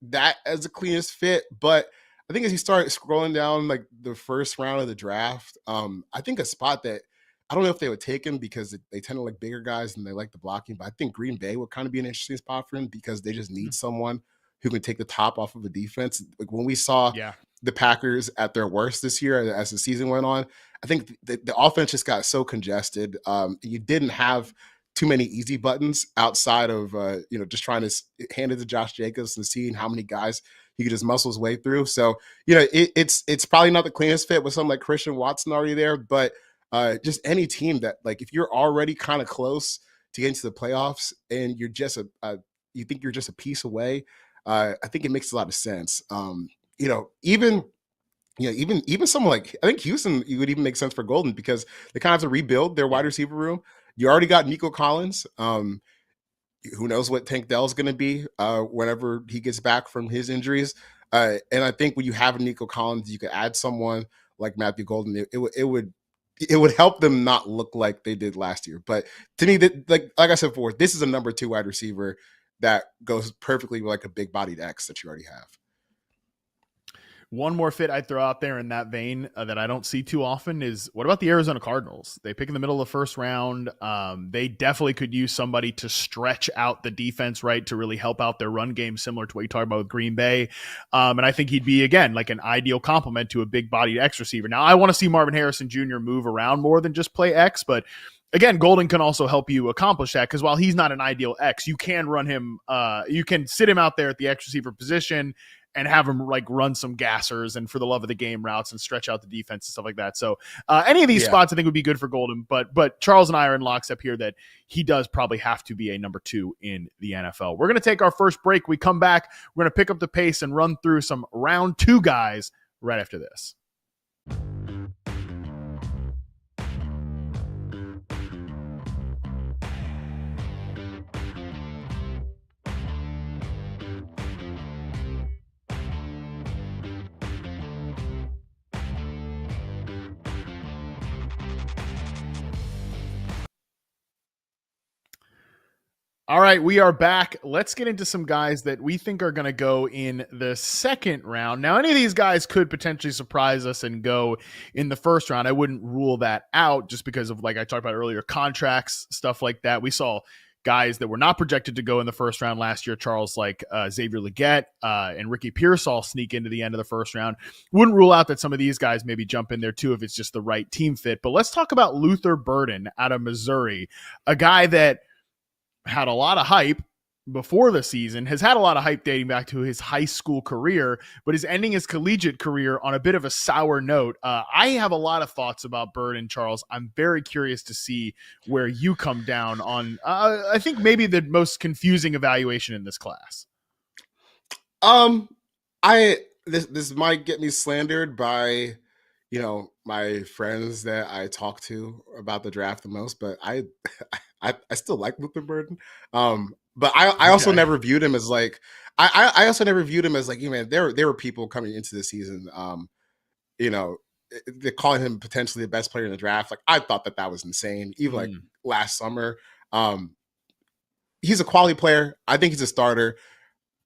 that as the cleanest fit, but I think as you start scrolling down like the first round of the draft, I think a spot that I don't know if they would take him because they tend to like bigger guys and they like the blocking, but I think Green Bay would kind of be an interesting spot for him because they just need someone who can take the top off of a defense. Like when we saw the Packers at their worst this year as the season went on, I think the offense just got so congested. You didn't have too many easy buttons outside of just trying to hand it to Josh Jacobs and seeing how many guys he could just muscle his way through. So it's probably not the cleanest fit with someone like Christian Watson already there, but just any team that like if you're already kind of close to getting to the playoffs and you're just you think you're just a piece away, I think it makes a lot of sense. Even someone like I think Houston, it would even make sense for Golden because they kind of have to rebuild their wide receiver room. You already got Nico Collins. Who knows what Tank Dell's going to be whenever he gets back from his injuries. And I think when you have Nico Collins, you could add someone like Matthew Golden. It would help them not look like they did last year. But to me, that like I said before, this is a number 2 wide receiver that goes perfectly with like a big bodied X that you already have. One more fit I'd throw out there in that vein that I don't see too often is what about the Arizona Cardinals? They pick in the middle of the first round. They definitely could use somebody to stretch out the defense, right, to really help out their run game, similar to what you talked about with Green Bay. And I think he'd be, again, like an ideal complement to a big-bodied X receiver. Now, I want to see Marvin Harrison Jr. move around more than just play X, but again, Golden can also help you accomplish that because while he's not an ideal X, you can run him, you can sit him out there at the X receiver position and have him like run some gassers and for the love of the game routes and stretch out the defense and stuff like that. So any of these spots I think would be good for Golden, but Charles and I are in lockstep here that he does probably have to be a number 2 in the NFL. We're going to take our first break. We come back. We're going to pick up the pace and run through some round 2 guys right after this. All right, we are back. Let's get into some guys that we think are going to go in the second round. Now, any of these guys could potentially surprise us and go in the first round. I wouldn't rule that out just because of, like I talked about earlier, contracts, stuff like that. We saw guys that were not projected to go in the first round last year, Charles, like Xavier Legette and Ricky Pearsall sneak into the end of the first round. Wouldn't rule out that some of these guys maybe jump in there too if it's just the right team fit. But let's talk about Luther Burden out of Missouri, a guy that had a lot of hype before the season, has had a lot of hype dating back to his high school career, but is ending his collegiate career on a bit of a sour note. I have a lot of thoughts about Burden, Charles. I'm very curious to see where you come down on, I think maybe the most confusing evaluation in this class. This might get me slandered by, my friends that I talk to about the draft the most, but I still like Luther Burden. But I also never viewed him as like I also never viewed him as like, man, there were people coming into the season, they're calling him potentially the best player in the draft. Like, I thought that was insane. Even like last summer, he's a quality player. I think he's a starter.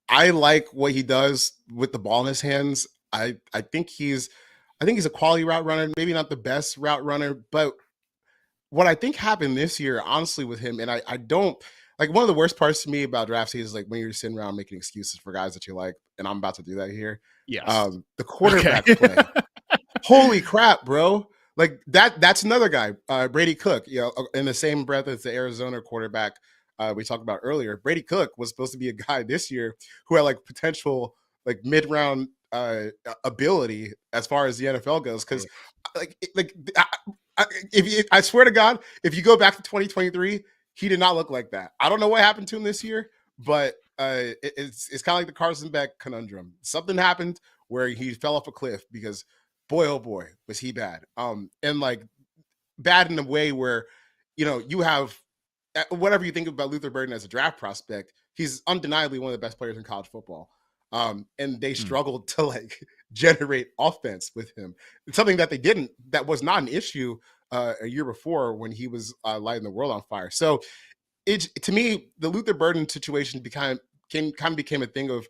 I like what he does with the ball in his hands. I think he's a quality route runner. Maybe not the best route runner, but what I think happened this year, honestly, with him, and I don't like, one of the worst parts to me about draft season is like when you're sitting around making excuses for guys that you like, and I'm about to do that here. Yes. The quarterback play. Holy crap, bro. Like that's another guy, Brady Cook, in the same breath as the Arizona quarterback we talked about earlier. Brady Cook was supposed to be a guy this year who had like potential like mid-round ability as far as the NFL goes. Because I swear to God, if you go back to 2023, he did not look like that. I don't know what happened to him this year, but it's kind of like the Carson Beck conundrum. Something happened where he fell off a cliff because boy, oh boy, was he bad. And like bad in a way where, you have whatever you think about Luther Burden as a draft prospect, he's undeniably one of the best players in college football. And they struggled to like generate offense with him. It's something that that was not an issue a year before when he was lighting the world on fire. So to me, the Luther Burden situation became a thing of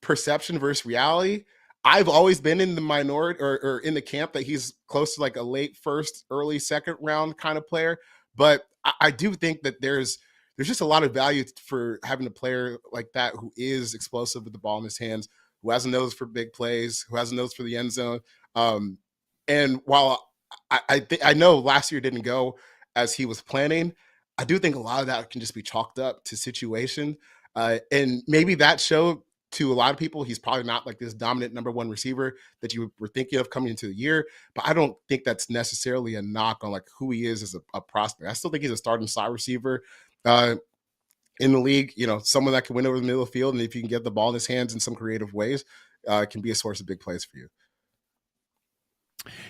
perception versus reality. I've always been in the minority or in the camp that he's close to like a late first, early second round kind of player. But I do think that there's just a lot of value for having a player like that who is explosive with the ball in his hands, who has a nose for big plays, who has a nose for the end zone. And while I know last year didn't go as he was planning, I do think a lot of that can just be chalked up to situation. And maybe that showed to a lot of people he's probably not like this dominant number one receiver that you were thinking of coming into the year. But I don't think that's necessarily a knock on like who he is as a prospect. I still think he's a starting slot receiver in the league, someone that can win over the middle of the field. And if you can get the ball in his hands in some creative ways, can be a source of big plays for you.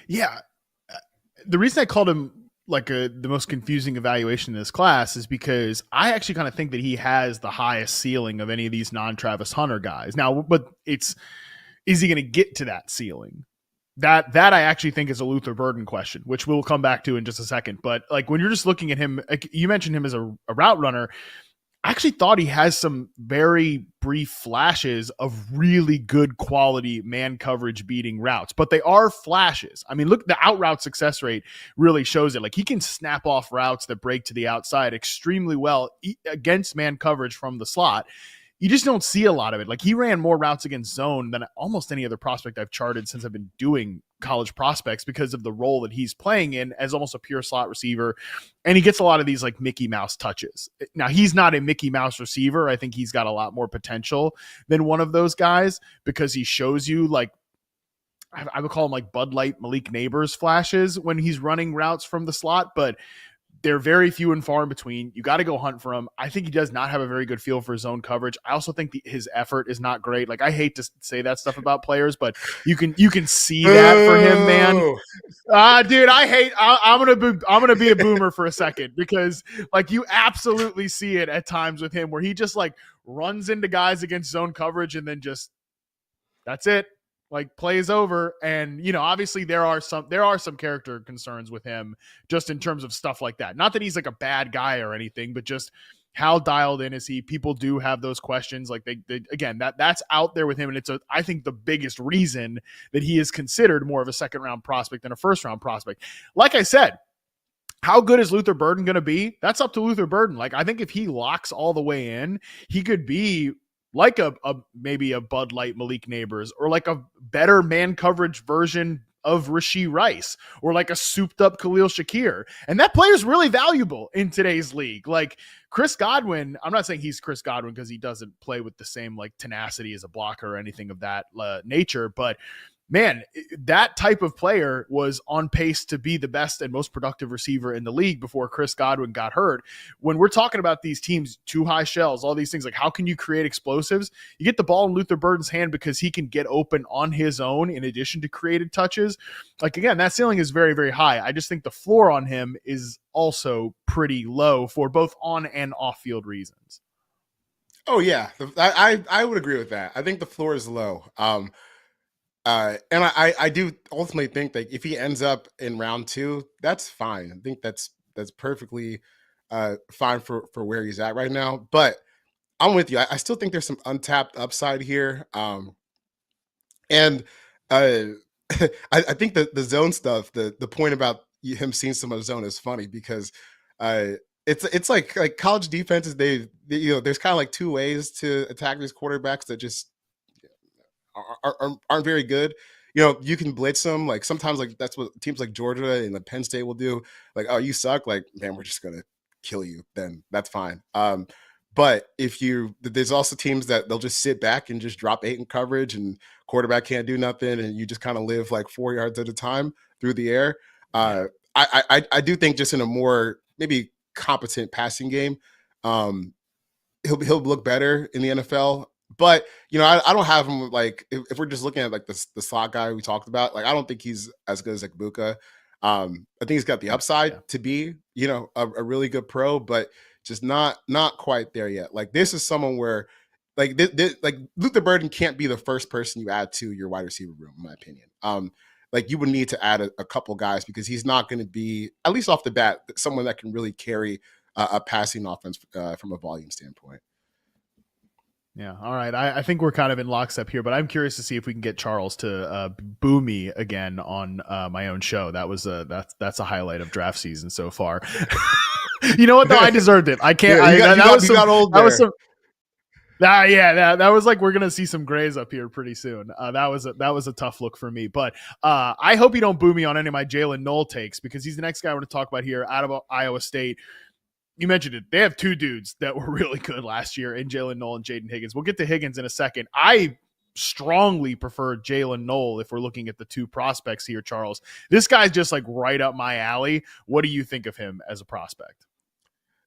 Yeah. The reason I called him like the most confusing evaluation in this class is because I actually kind of think that he has the highest ceiling of any of these non-Travis Hunter guys. Now, but is he going to get to that ceiling? That I actually think is a Luther Burden question, which we'll come back to in just a second. But like when you're just looking at him, like you mentioned him as a route runner, I actually thought he has some very brief flashes of really good quality man coverage beating routes, but they are flashes. I mean, look, the out route success rate really shows it. Like he can snap off routes that break to the outside extremely well against man coverage from the slot. You just don't see a lot of it. Like he ran more routes against zone than almost any other prospect I've charted since I've been doing college prospects because of the role that he's playing in as almost a pure slot receiver. And he gets a lot of these like Mickey Mouse touches. Now he's not a Mickey Mouse receiver. I think he's got a lot more potential than one of those guys because he shows you like, I would call him like Bud Light Malik Neighbors flashes when he's running routes from the slot, but they're very few and far in between. You got to go hunt for him. I think he does not have a very good feel for his own coverage. I also think his effort is not great. Like I hate to say that stuff about players, but you can see that for him, man. Dude, I'm gonna be a boomer for a second because like you absolutely see it at times with him where he just like runs into guys against zone coverage and then just that's it. Like plays over. And, obviously there are some character concerns with him just in terms of stuff like that. Not that he's like a bad guy or anything, but just how dialed in is he? People do have those questions. Like they again, that's out there with him. And it's I think the biggest reason that he is considered more of a second round prospect than a first round prospect. Like I said, how good is Luther Burden going to be? That's up to Luther Burden. Like, I think if he locks all the way in, he could be like a maybe a Bud Light Malik Neighbors, or like a better man coverage version of Rashee Rice, or like a souped up Khalil Shakir. And that player is really valuable in today's league. Like Chris Godwin, I'm not saying he's Chris Godwin because he doesn't play with the same like tenacity as a blocker or anything of that nature, but man, that type of player was on pace to be the best and most productive receiver in the league before Chris Godwin got hurt. When we're talking about these teams, too high shells, all these things, like how can you create explosives? You get the ball in Luther Burden's hand because he can get open on his own in addition to created touches. Like, again, that ceiling is very, very high. I just think the floor on him is also pretty low for both on and off field reasons. Oh yeah, I would agree with that. I think the floor is low. And I do ultimately think that if he ends up in round 2, that's fine. I think that's perfectly fine for where he's at right now. But I'm with you. I still think there's some untapped upside here. And I think that the zone stuff, the point about him seeing some of the zone is funny because it's like college defenses. They there's kind of like 2 ways to attack these quarterbacks that just aren't very good. You can blitz them. Like sometimes, like that's what teams like Georgia and like Penn State will do. Like, oh, you suck. Like, man, we're just gonna kill you. Then that's fine. But there's also teams that they'll just sit back and just drop 8 in coverage, and quarterback can't do nothing, and you just kind of live like 4 yards at a time through the air. I do think just in a more maybe competent passing game, he'll look better in the NFL. But I don't have him like if we're just looking at like the slot guy we talked about. Like I don't think he's as good as Egbuka. I think he's got the upside to be a really good pro, but just not quite there yet. Like this is someone where like like Luther Burden can't be the first person you add to your wide receiver room, in my opinion. Like you would need to add a couple guys because he's not going to be, at least off the bat, someone that can really carry a passing offense from a volume standpoint. Yeah. All right. I think we're kind of in lockstep here, but I'm curious to see if we can get Charles to boo me again on my own show. That's a highlight of draft season so far. You know what though? I deserved it. I can't. That was like we're gonna see some grays up here pretty soon. That was a tough look for me, but I hope you don't boo me on any of my Jaylin Noel takes because he's the next guy I want to talk about here out of Iowa State. You mentioned it. They have 2 dudes that were really good last year in Jaylin Noel and Jayden Higgins. We'll get to Higgins in a second. I strongly prefer Jaylin Noel if we're looking at the 2 prospects here, Charles. This guy's just like right up my alley. What do you think of him as a prospect?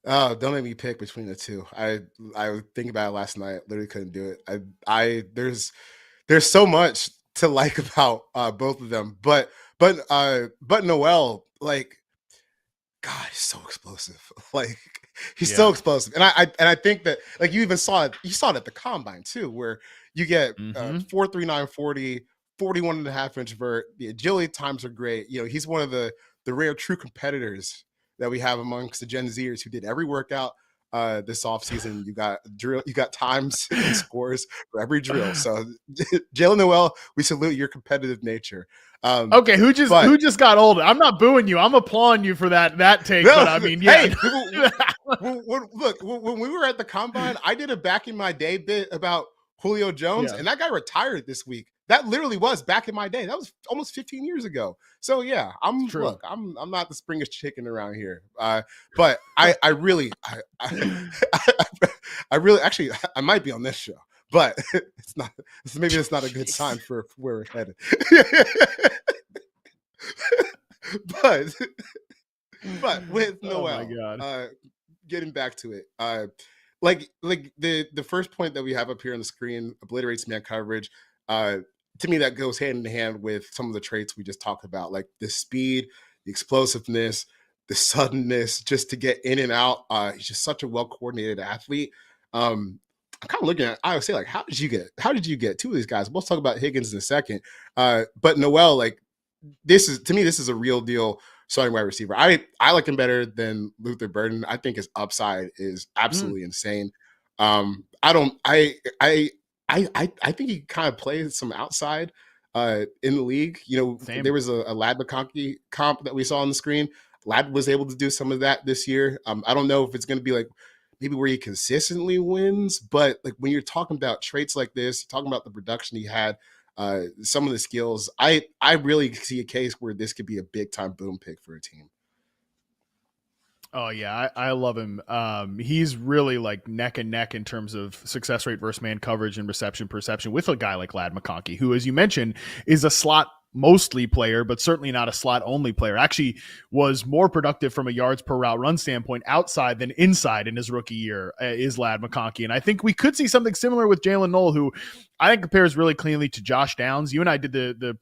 Oh, don't make me pick between the 2. I was thinking about it last night. Literally couldn't do it. There's so much to like about both of them. But Noel, like, God, he's so explosive. Like he's so explosive. And I think that like you even saw it. You saw it at the combine too, where you get 4.39 40, 41.5-inch vert. The agility times are great. He's one of the rare true competitors that we have amongst the Gen Zers who did every workout this offseason. You got drill, you got times and scores for every drill. So Jaylin Noel, we salute your competitive nature. Okay, who just got older? I'm not booing you. I'm applauding you for that take. No, but I mean, yeah. Hey, look, when we were at the combine, I did a back in my day bit about Julio Jones, and that guy retired this week. That literally was back in my day. That was almost 15 years ago. So yeah, I'm not the springest chicken around here. But I really actually I might be on this show, but it's not. Maybe it's not a good sign for where we're headed. but with Noel, getting back to it, like the first point that we have up here on the screen obliterates man coverage. To me, that goes hand in hand with some of the traits we just talked about, like the speed, the explosiveness, the suddenness, just to get in and out. He's just such a well-coordinated athlete. I'm kind of looking at, I would say, like, how did you get 2 of these guys? We'll talk about Higgins in a second. But Noel, like, this is a real deal starting wide receiver. I like him better than Luther Burden. I think his upside is absolutely insane. I don't I think he kind of plays some outside in the league. You know, Same. there was a Lad McConkey comp that we saw on the screen. Lad was able to do some of that this year. I don't know if it's going to be like maybe where he consistently wins, but like when you're talking about traits like this, you're talking about the production he had, some of the skills, I really see a case where this could be a big time boom pick for a team. Oh yeah, I love him. He's really like neck and neck in terms of success rate versus man coverage and reception perception with a guy like Lad McConkey, who, as you mentioned, is a slot mostly player, but certainly not a slot only player. Actually was more productive from a yards per route run standpoint outside than inside in his rookie year, is Lad McConkey. And I think we could see something similar with Jaylin Noel, who I think compares really cleanly to Josh Downs. You and I did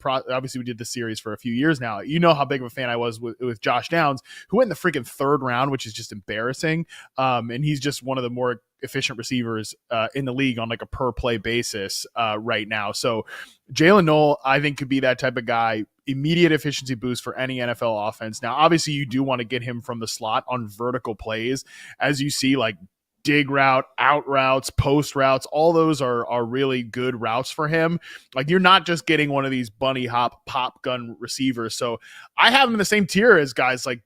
obviously we did the series for a few years now. You know how big of a fan I was with Josh Downs, who went in the freaking third round, which is just embarrassing. And he's just one of the more efficient receivers in the league on like a per play basis right now. So Jaylin Noel, I think, could be that type of guy, immediate efficiency boost for any NFL offense. Now, obviously you do want to get him from the slot on vertical plays, as you see, like dig route, out routes, post routes, all those are really good routes for him. Like you're not just getting one of these bunny hop pop gun receivers. So I have him in the same tier as guys like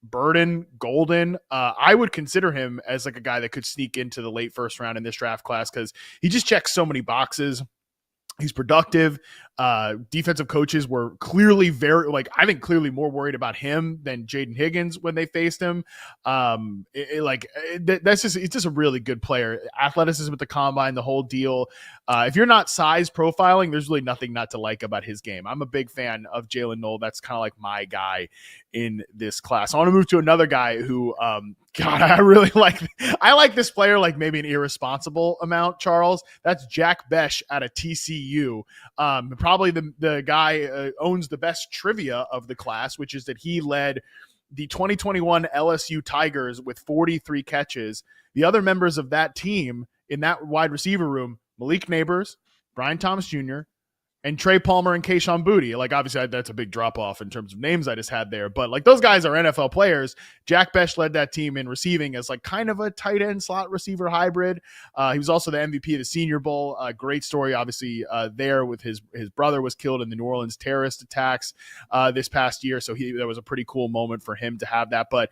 Burden, Golden. I would consider him as like a guy that could sneak into the late first round in this draft class because he just checks so many boxes. He's productive. Defensive coaches were clearly clearly more worried about him than Jayden Higgins when they faced him. It's just a really good player. Athleticism at the combine, the whole deal. If you're not size profiling, there's really nothing not to like about his game. I'm a big fan of Jaylin Noel. That's kind of like my guy in this class. I want to move to another guy who, God, I really like. I like this player like maybe an irresponsible amount, Charles. That's Jack Bech out of TCU. Probably the guy owns the best trivia of the class, which is that he led the 2021 LSU Tigers with 43 catches. The other members of that team in that wide receiver room, Malik Neighbors, Brian Thomas Jr., and Trey Palmer and Kayshon Boutte. Like, obviously, that's a big drop-off in terms of names I just had there. But, like, those guys are NFL players. Jack Bech led that team in receiving as, like, kind of a tight end slot receiver hybrid. He was also the MVP of the Senior Bowl. Great story, obviously, there with his brother was killed in the New Orleans terrorist attacks this past year. So that was a pretty cool moment for him to have that. But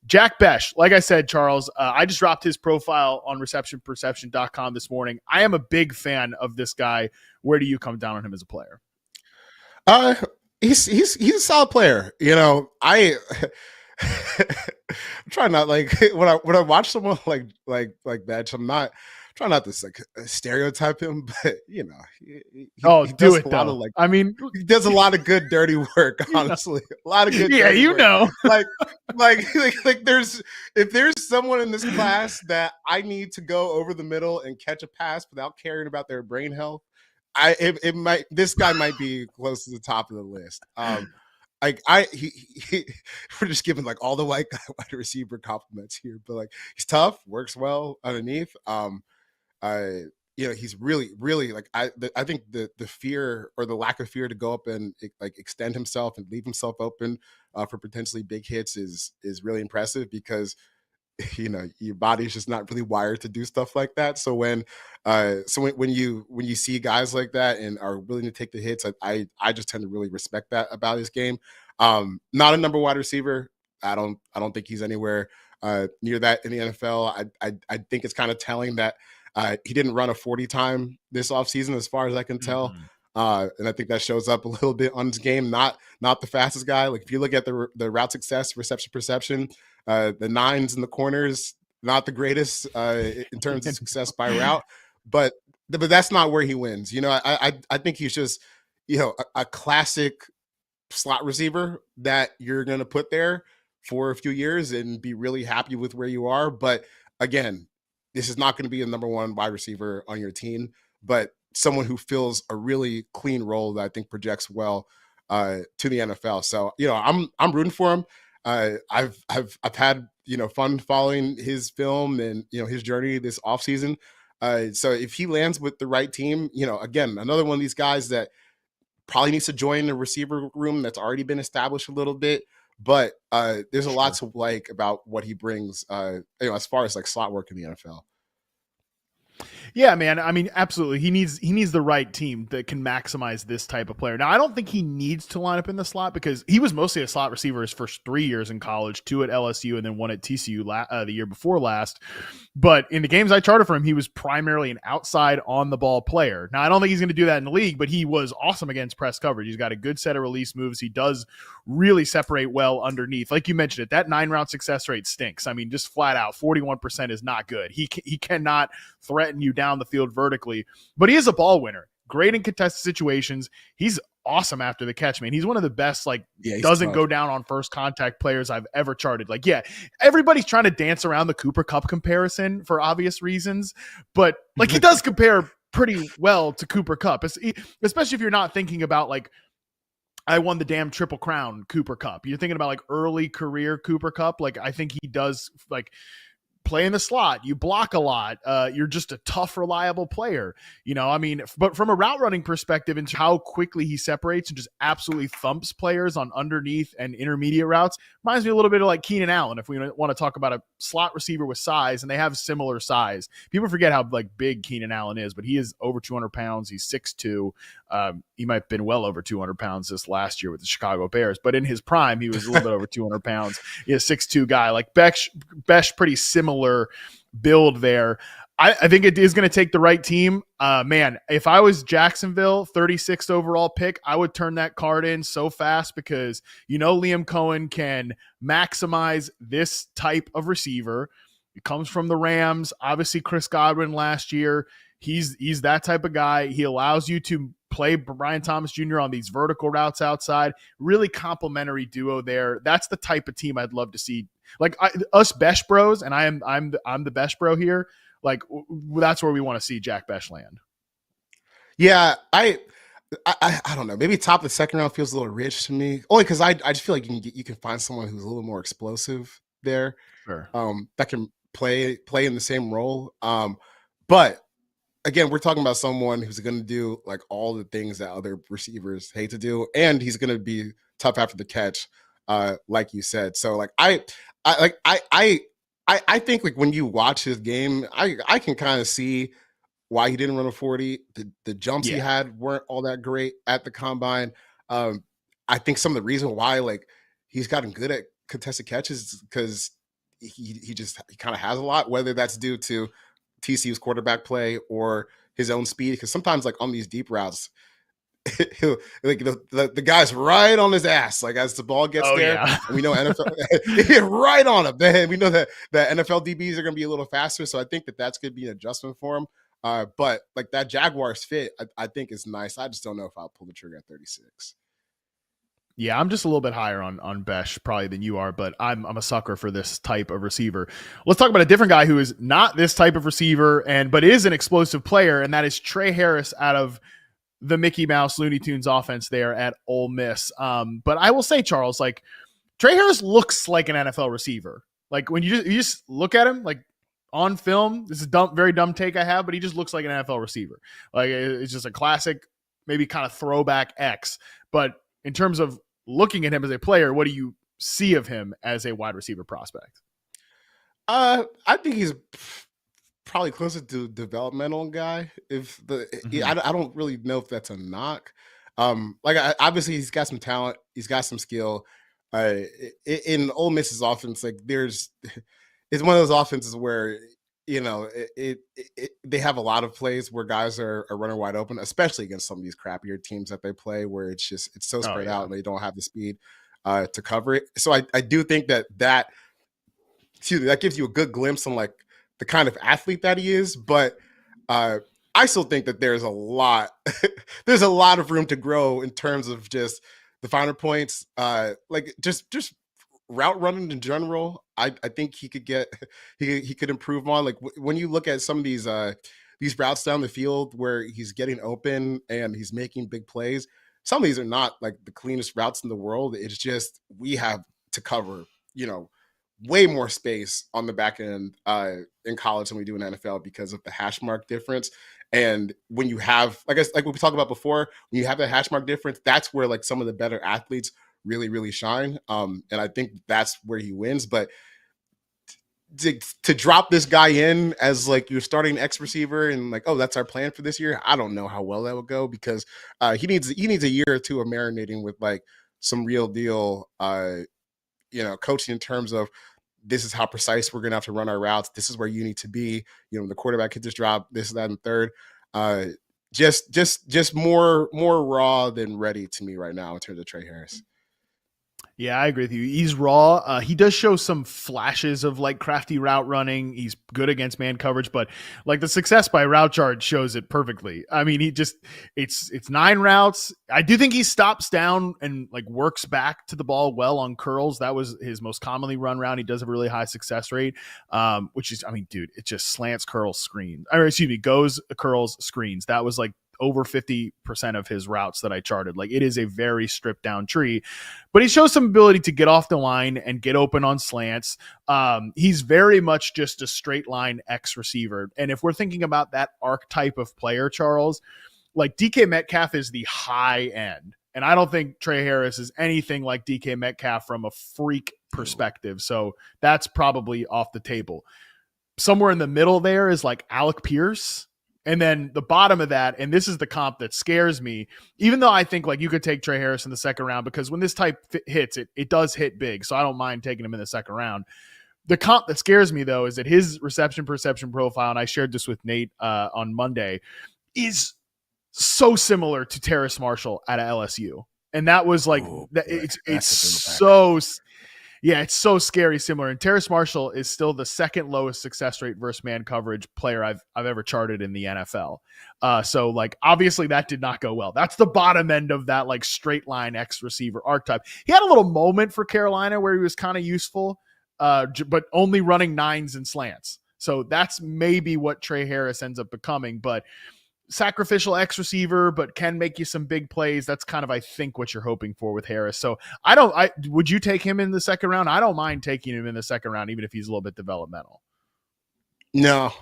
Jack Bech, like I said, Charles, I just dropped his profile on receptionperception.com this morning. I am a big fan of this guy. Where do you come down on him as a player? He's a solid player. You know, I'm trying not like when I watch someone like Bech, I'm not trying not to like stereotype him, but you know, he do it though. He does a lot of good dirty work. Honestly, a lot of good. Yeah, you work. know, like if there's someone in this class that I need to go over the middle and catch a pass without caring about their brain health, this guy might be close to the top of the list. We're just giving like all the wide receiver compliments here, but like he's tough, works well underneath. He's really, really like I think the fear or the lack of fear to go up and like extend himself and leave himself open for potentially big hits is really impressive because you know your body's just not really wired to do stuff like that. So when you see guys like that and are willing to take the hits, I just tend to really respect that about his game. Not a number wide receiver. I don't think he's anywhere near that in the NFL. I think it's kind of telling that he didn't run a 40 time this offseason as far as I can tell. And I think that shows up a little bit on his game. Not the fastest guy. Like if you look at the route success, reception perception, the nines in the corners, not the greatest in terms of success by route, but that's not where he wins. You know, I think he's just, you know, a classic slot receiver that you're going to put there for a few years and be really happy with where you are. But again, this is not going to be a number one wide receiver on your team, but someone who fills a really clean role that I think projects well to the NFL. So, you know, I'm rooting for him. I've had, you know, fun following his film and, you know, his journey this offseason. So if he lands with the right team, you know, again, another one of these guys that probably needs to join the receiver room that's already been established a little bit, but there's a lot Sure. to like about what he brings, as far as like slot work in the NFL. Yeah, man. I mean, absolutely. He needs the right team that can maximize this type of player. Now, I don't think he needs to line up in the slot because he was mostly a slot receiver his first 3 years in college, 2 at LSU and then 1 at TCU the year before last. But in the games I charted for him, he was primarily an outside on the ball player. Now, I don't think he's going to do that in the league, but he was awesome against press coverage. He's got a good set of release moves. He does really separate well underneath. Like you mentioned it, that 9-route success rate stinks. I mean, just flat out, 41% is not good. He cannot threaten you down the field vertically, but he is a ball winner. Great in contested situations. He's awesome after the catch, man. He's one of the best, like, Yeah, he's doesn't tough. go down on first contact players I've ever charted. Like, yeah, everybody's trying to dance around the Cooper Kupp comparison for obvious reasons, but like he does compare pretty well to Cooper Kupp, especially if you're not thinking about like, I won the damn Triple Crown Cooper Kupp. You're thinking about like early career Cooper Kupp. Like, I think he does like play in the slot, you block a lot, you're just a tough, reliable player. I mean, but from a route running perspective and how quickly he separates and just absolutely thumps players on underneath and intermediate routes, reminds me a little bit of like Keenan Allen, if we want to talk about a slot receiver with size, and they have similar size. People forget how like big Keenan Allen is, but he is over 200 pounds. He's 6'2". He might have been well over 200 pounds this last year with the Chicago Bears, but in his prime, he was a little bit over 200 pounds. He's a 6'2" guy. Like Bech, pretty similar build there. I think it is going to take the right team. Man, if I was Jacksonville, 36th overall pick, I would turn that card in so fast because Liam Cohen can maximize this type of receiver. It comes from the Rams. Obviously, Chris Godwin last year. He's that type of guy. He allows you to play Brian Thomas Jr. on these vertical routes outside. Really complimentary duo there. That's the type of team I'd love to see. Like us Bech bros, and I'm the Bech bro here. Like that's where we want to see Jack Bech land. Yeah, I don't know. Maybe top of the second round feels a little rich to me. Only because I just feel like you can find someone who's a little more explosive there. Sure. That can play in the same role. But again, we're talking about someone who's going to do like all the things that other receivers hate to do, and he's going to be tough after the catch, like you said. So like I think like when you watch his game, I can kind of see why he didn't run a 40. The jumps he had weren't all that great at the combine. I think some of the reason why like he's gotten good at contested catches is because he kind of has a lot, whether that's due to TCU's quarterback play or his own speed. Because sometimes like on these deep routes, he'll, like the guy's right on his ass, like as the ball gets there. Yeah. And we know NFL right on him. Man, we know that the NFL DBs are going to be a little faster, so I think that's going to be an adjustment for him. But like that Jaguars fit, I think is nice. I just don't know if I'll pull the trigger at 36. Yeah, I'm just a little bit higher on Bech probably than you are, but I'm a sucker for this type of receiver. Let's talk about a different guy who is not this type of receiver but is an explosive player, and that is Tre Harris out of the Mickey Mouse Looney Tunes offense there at Ole Miss. But I will say, Charles, like Tre Harris looks like an NFL receiver. Like when you just look at him, like on film, this is very dumb take I have, but he just looks like an NFL receiver. Like it's just a classic, maybe kind of throwback X. But in terms of looking at him as a player, what do you see of him as a wide receiver prospect? I think he's probably closer to developmental guy. If I don't really know if that's a knock. Obviously he's got some talent, he's got some skill. In Ole Miss's offense, like it's one of those offenses where they have a lot of plays where guys are running wide open, especially against some of these crappier teams that they play, where it's so spread out and they don't have the speed to cover it. So I do think that gives you a good glimpse on like the kind of athlete that he is. But I still think that there's a lot of room to grow in terms of just the finer points, like just route running in general. I think he could improve on. Like when you look at some of these routes down the field where he's getting open and he's making big plays, some of these are not like the cleanest routes in the world. It's just we have to cover way more space on the back end in college than we do in NFL because of the hash mark difference. And when you have, like what we talked about before, when you have the hash mark difference, that's where like some of the better athletes really, really shine. And I think that's where he wins. But to drop this guy in as like your starting X receiver and like, oh, that's our plan for this year, I don't know how well that would go, because he needs a year or two of marinating with like some real deal coaching in terms of, this is how precise we're gonna have to run our routes. This is where you need to be. The quarterback could just drop this, that, and third. Just more raw than ready to me right now in terms of Tre Harris. Yeah, I agree with you. He's raw. He does show some flashes of like crafty route running. He's good against man coverage, but like the success by route chart shows it perfectly. I mean, it's 9 routes. I do think he stops down and like works back to the ball well on curls. That was his most commonly run route. He does have a really high success rate, which is, I mean, dude, it just slants, curls, screens. Goes, curls, screens. That was like over 50% of his routes that I charted. Like, it is a very stripped down tree, but he shows some ability to get off the line and get open on slants. He's very much just a straight line X receiver. And if we're thinking about that archetype of player, Charles, like DK Metcalf is the high end. And I don't think Tre Harris is anything like DK Metcalf from a freak perspective. So that's probably off the table. Somewhere in the middle there is like Alec Pierce. And then the bottom of that, and this is the comp that scares me, even though I think like you could take Tre Harris in the second round, because when this type hits, it does hit big. So I don't mind taking him in the second round. The comp that scares me, though, is that his reception perception profile, and I shared this with Nate on Monday, is so similar to Terrace Marshall at LSU. And that was like, it's so... Yeah, it's so scary similar. And Terrace Marshall is still the second lowest success rate versus man coverage player I've ever charted in the NFL. So like, obviously that did not go well. That's the bottom end of that like straight line X receiver archetype. He had a little moment for Carolina where he was kind of useful, but only running 9s and slants. So that's maybe what Tre Harris ends up becoming, but sacrificial X receiver, but can make you some big plays. That's kind of, I think, what you're hoping for with Harris. So would you take him in the second round? I don't mind taking him in the second round, even if he's a little bit developmental. No,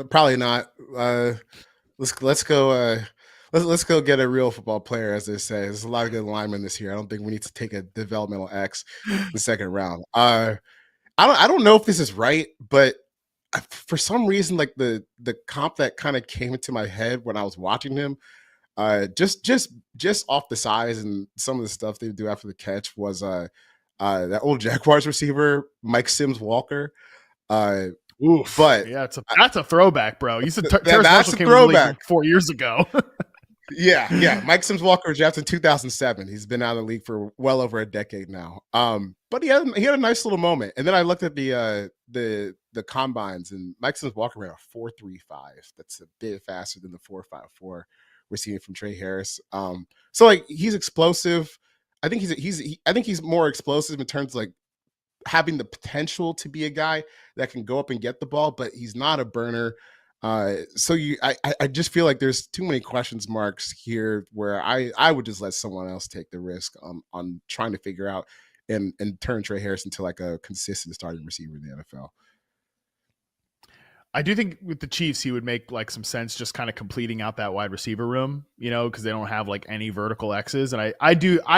probably not. Let's go. Let's go get a real football player, as they say. There's a lot of good linemen this year. I don't think we need to take a developmental X in the second round. I don't know if this is right, but for some reason, like the comp that kind of came into my head when I was watching him, just off the size and some of the stuff they do after the catch, was that old Jaguars receiver Mike Sims Walker. Oof, but yeah, that's a throwback, bro. You said Terrace Marshall came in the league 4 years ago. Yeah. Mike Sims Walker was drafted in 2007. He's been out of the league for well over a decade now. But he had a nice little moment. And then I looked at the combines, and Mike Sims Walker ran a 4.35. That's a bit faster than the 4.54 we're seeing from Tre Harris. So like, he's explosive. I think he's more explosive in terms of like having the potential to be a guy that can go up and get the ball, but he's not a burner. So I just feel like there's too many questions marks here where I would just let someone else take the risk on trying to figure out and turn Tre Harris into like a consistent starting receiver in the NFL. I do think with the Chiefs, he would make like some sense just kind of completing out that wide receiver room, because they don't have like any vertical X's. And I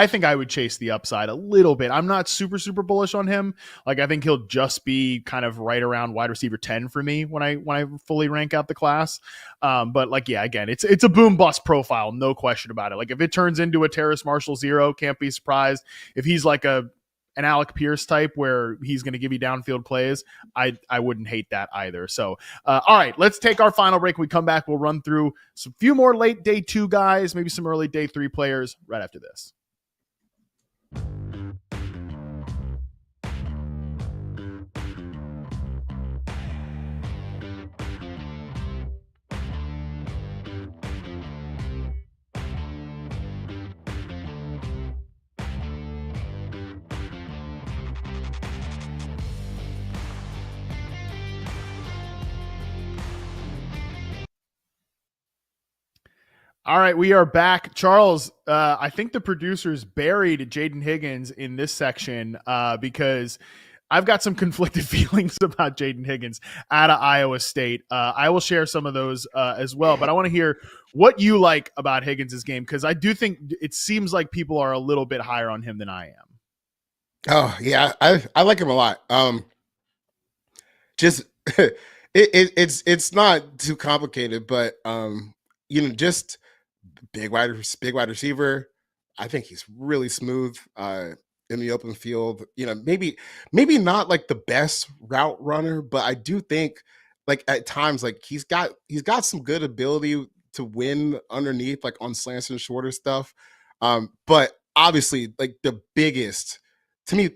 think I would chase the upside a little bit. I'm not super, super bullish on him. Like, I think he'll just be kind of right around wide receiver 10 for me when I fully rank out the class. But like, yeah, again, it's a boom bust profile. No question about it. Like, if it turns into a Terrace Marshall 0, can't be surprised. If he's like an Alec Pierce type where he's going to give you downfield plays, I wouldn't hate that either. So, all right, let's take our final break. When we come back, we'll run through some few more late day 2 guys, maybe some early day 3 players right after this. All right, we are back. Charles, I think the producers buried Jayden Higgins in this section because I've got some conflicted feelings about Jayden Higgins out of Iowa State. I will share some of those as well, but I want to hear what you like about Higgins' game, because I do think it seems like people are a little bit higher on him than I am. Oh yeah, I like him a lot. Just it's not too complicated, but just big wide receiver. I think he's really smooth in the open field. Maybe not like the best route runner, but I do think like at times like he's got some good ability to win underneath like on slants and shorter stuff. But obviously like the biggest to me,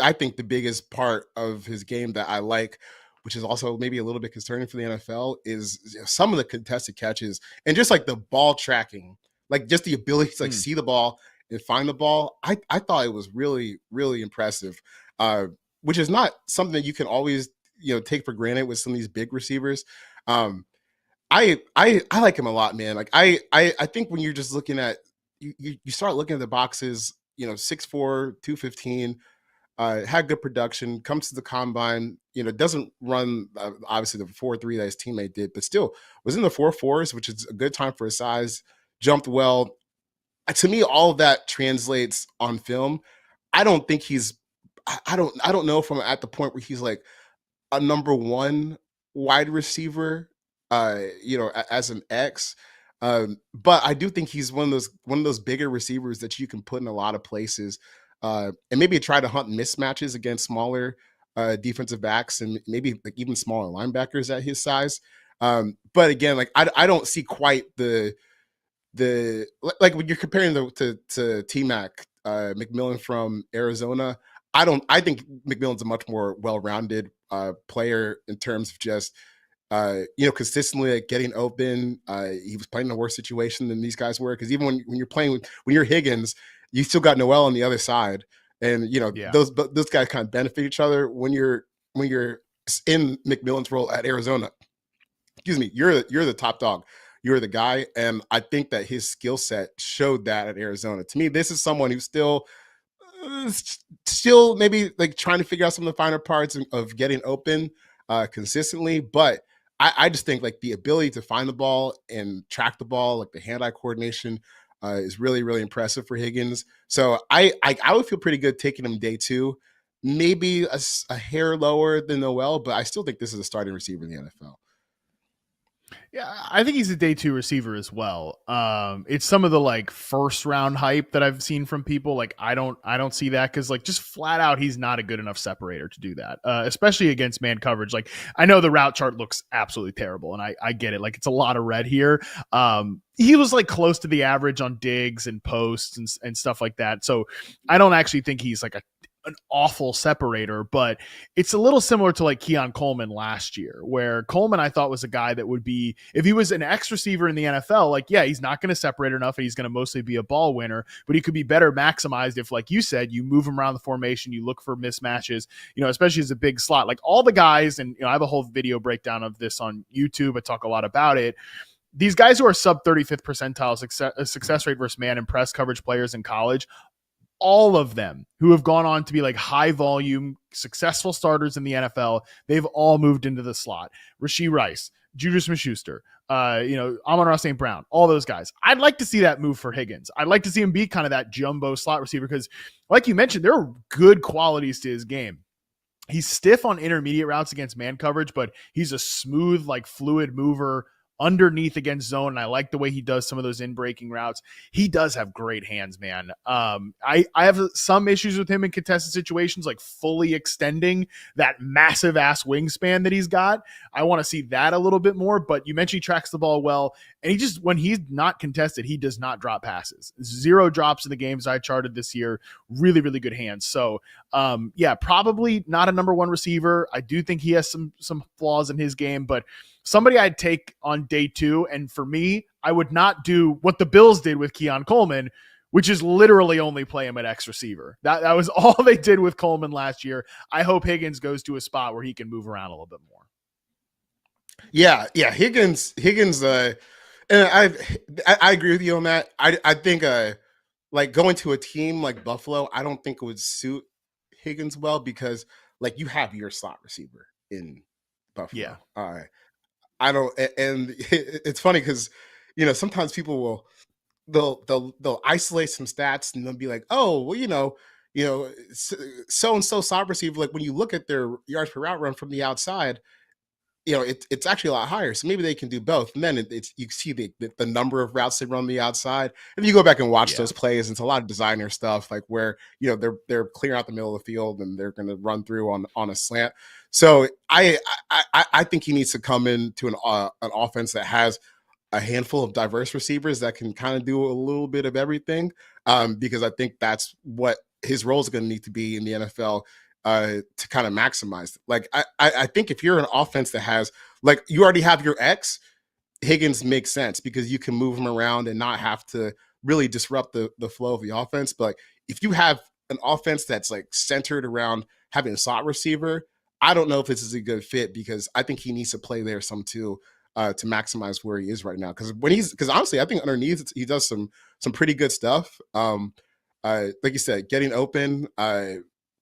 I think the biggest part of his game that I like, which is also maybe a little bit concerning for the NFL, is some of the contested catches and just like the ball tracking, like just the ability to like see the ball and find the ball. I thought it was really really impressive, which is not something that you can always take for granted with some of these big receivers. Um, I like him a lot, man. Like I think when you're just looking at you start looking at the boxes, 6'4", 215, had good production, comes to the combine, doesn't run obviously the 4.3 that his teammate did, but still was in the 4.4s, which is a good time for his size, jumped well. To me, all of that translates on film. I don't think he's I don't know if I'm at the point where he's like a number one wide receiver, as an X. But I do think he's one of those bigger receivers that you can put in a lot of places, and maybe try to hunt mismatches against smaller defensive backs and maybe like even smaller linebackers at his size. But again, like I don't see quite the like when you're comparing to T Mac McMillan from Arizona. I think McMillan's a much more well-rounded player in terms of just consistently like, getting open. He was playing in a worse situation than these guys were, because even when you're playing when you're Higgins, you still got Noel on the other side, and Yeah. those guys kind of benefit each other when you're in McMillan's role at Arizona. Excuse me, you're the top dog. You're the guy, and I think that his skill set showed that at Arizona. To me, this is someone who's uh, still maybe like trying to figure out some of the finer parts of getting open consistently. But I just think like the ability to find the ball and track the ball, like the hand-eye coordination, is really really impressive for Higgins. So I would feel pretty good taking him day two, maybe a hair lower than Noel, but I still think this is a starting receiver in the NFL. Yeah, I think he's a day two receiver as well. It's some of the like first round hype that I've seen from people. Like I don't see that, because like just flat out he's not a good enough separator to do that, especially against man coverage. Like I know the route chart looks absolutely terrible, and I get it. Like it's a lot of red here. He was like close to the average on digs and posts and stuff like that. So I don't actually think he's like an awful separator, but it's a little similar to like Keon Coleman last year, where Coleman I thought was a guy that would be, if he was an X receiver in the NFL, like, yeah, he's not going to separate enough and he's going to mostly be a ball winner, but he could be better maximized if, like you said, you move him around the formation, you look for mismatches, especially as a big slot. Like all the guys, and I have a whole video breakdown of this on YouTube. I talk a lot about it. These guys who are sub 35th percentile success rate versus man and press coverage players in college, all of them who have gone on to be like high volume, successful starters in the NFL, they've all moved into the slot. Rashee Rice, Juju Smith-Schuster, Amon-Ra St. Brown, all those guys. I'd like to see that move for Higgins. I'd like to see him be kind of that jumbo slot receiver, because like you mentioned, there are good qualities to his game. He's stiff on intermediate routes against man coverage, but he's a smooth, like fluid mover underneath against zone. And I like the way he does some of those in-breaking routes. He does have great hands, man. I have some issues with him in contested situations, like fully extending that massive ass wingspan that he's got. I want to see that a little bit more, but you mentioned he tracks the ball well. And he just, when he's not contested, he does not drop passes. 0 drops in the games I charted this year. Really, really good hands. So probably not a number one receiver. I do think he has some flaws in his game, but somebody I'd take on day two. And for me, I would not do what the Bills did with Keon Coleman, which is literally only play him at X receiver. That was all they did with Coleman last year. I hope Higgins goes to a spot where he can move around a little bit more. Yeah. Higgins. And I agree with you on that. I think like going to a team like Buffalo, I don't think it would suit Higgins well, because like you have your slot receiver in Buffalo. Yeah. I don't, and it's funny because sometimes people will they'll isolate some stats and they'll be like, oh well, so and so slot receiver, like when you look at their yards per route run from the outside, it's actually a lot higher. So maybe they can do both. And then it's you see the number of routes they run on the outside. And you go back and watch those plays, it's a lot of designer stuff, like where they're clearing out the middle of the field and they're going to run through on a slant. So I think he needs to come into an offense that has a handful of diverse receivers that can kind of do a little bit of everything, because I think that's what his role is going to need to be in the NFL. To kind of maximize. Like I think if you're an offense that has, like, you already have your X, Higgins makes sense because you can move him around and not have to really disrupt the flow of the offense. But like, if you have an offense that's like centered around having a slot receiver, I don't know if this is a good fit because I think he needs to play there some too, to maximize where he is right now. Because honestly, I think underneath he does some pretty good stuff. Like you said, getting open.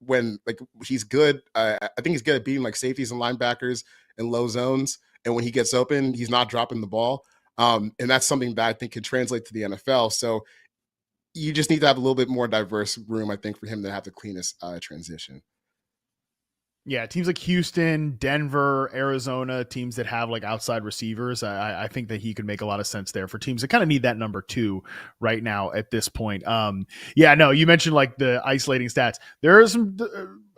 When like he's good, I think he's good at beating like safeties and linebackers in low zones. And when he gets open, he's not dropping the ball. And that's something that I think could translate to the NFL. So you just need to have a little bit more diverse room, I think, for him to have the cleanest transition. Yeah, teams like Houston, Denver, Arizona, teams that have like outside receivers, I think that he could make a lot of sense there for teams that kind of need that number 2 right now at this point. Yeah, no, you mentioned like the isolating stats. There are some.